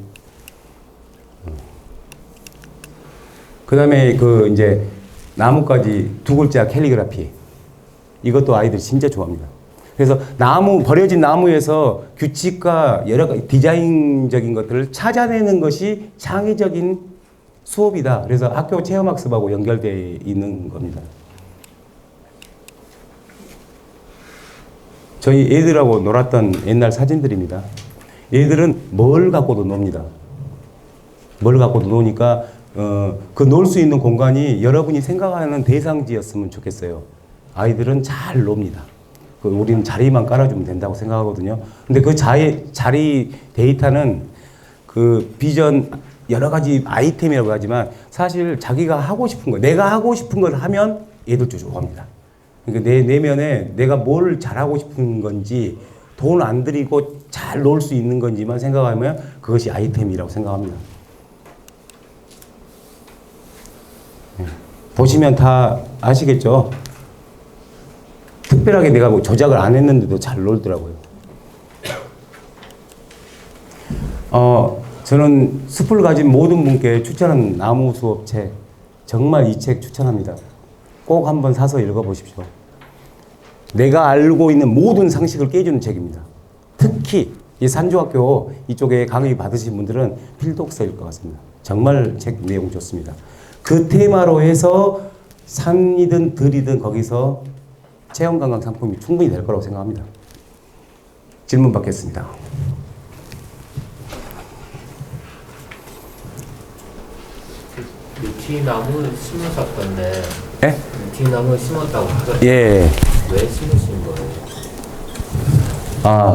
그 다음에 그 이제 나뭇가지 두 글자 캘리그라피. 이것도 아이들 진짜 좋아합니다. 그래서 버려진 나무에서 규칙과 여러 가지 디자인적인 것들을 찾아내는 것이 창의적인 수업이다. 그래서 학교 체험학습하고 연결되어 있는 겁니다. 저희 애들하고 놀았던 옛날 사진들입니다. 애들은 뭘 갖고도 놉니다. 뭘 갖고도 노니까 그 놀 수 있는 공간이 여러분이 생각하는 대상지였으면 좋겠어요. 아이들은 잘 놉니다. 우리는 자리만 깔아주면 된다고 생각하거든요. 근데 그 자리 데이터는 그 비전 여러 가지 아이템이라고 하지만 사실 자기가 하고 싶은 거, 내가 하고 싶은 걸 하면 애들도 좋아합니다. 그러니까 내 내면에 내가 뭘 잘하고 싶은 건지 돈 안 들이고 잘 놀 수 있는 건지만 생각하면 그것이 아이템이라고 생각합니다. 보시면 다 아시겠죠? 특별하게 내가 뭐 조작을 안 했는데도 잘 놀더라고요. 저는 숲을 가진 모든 분께 추천하는 나무 수업 책, 정말 이 책 추천합니다. 꼭 한번 사서 읽어보십시오. 내가 알고 있는 모든 상식을 깨주는 책입니다. 특히 이 산조학교 이쪽에 강의 받으신 분들은 필독서일 것 같습니다. 정말 책 내용 좋습니다. 그 테마로 해서 산이든 들이든 거기서 체험관광 상품이 충분히 될 거라고 생각합니다. 질문 받겠습니다. 뒤 나무를 심으셨던데. 예? 뒤 나무를 심었다고 하셨죠? 예. 왜 심으신 거예요?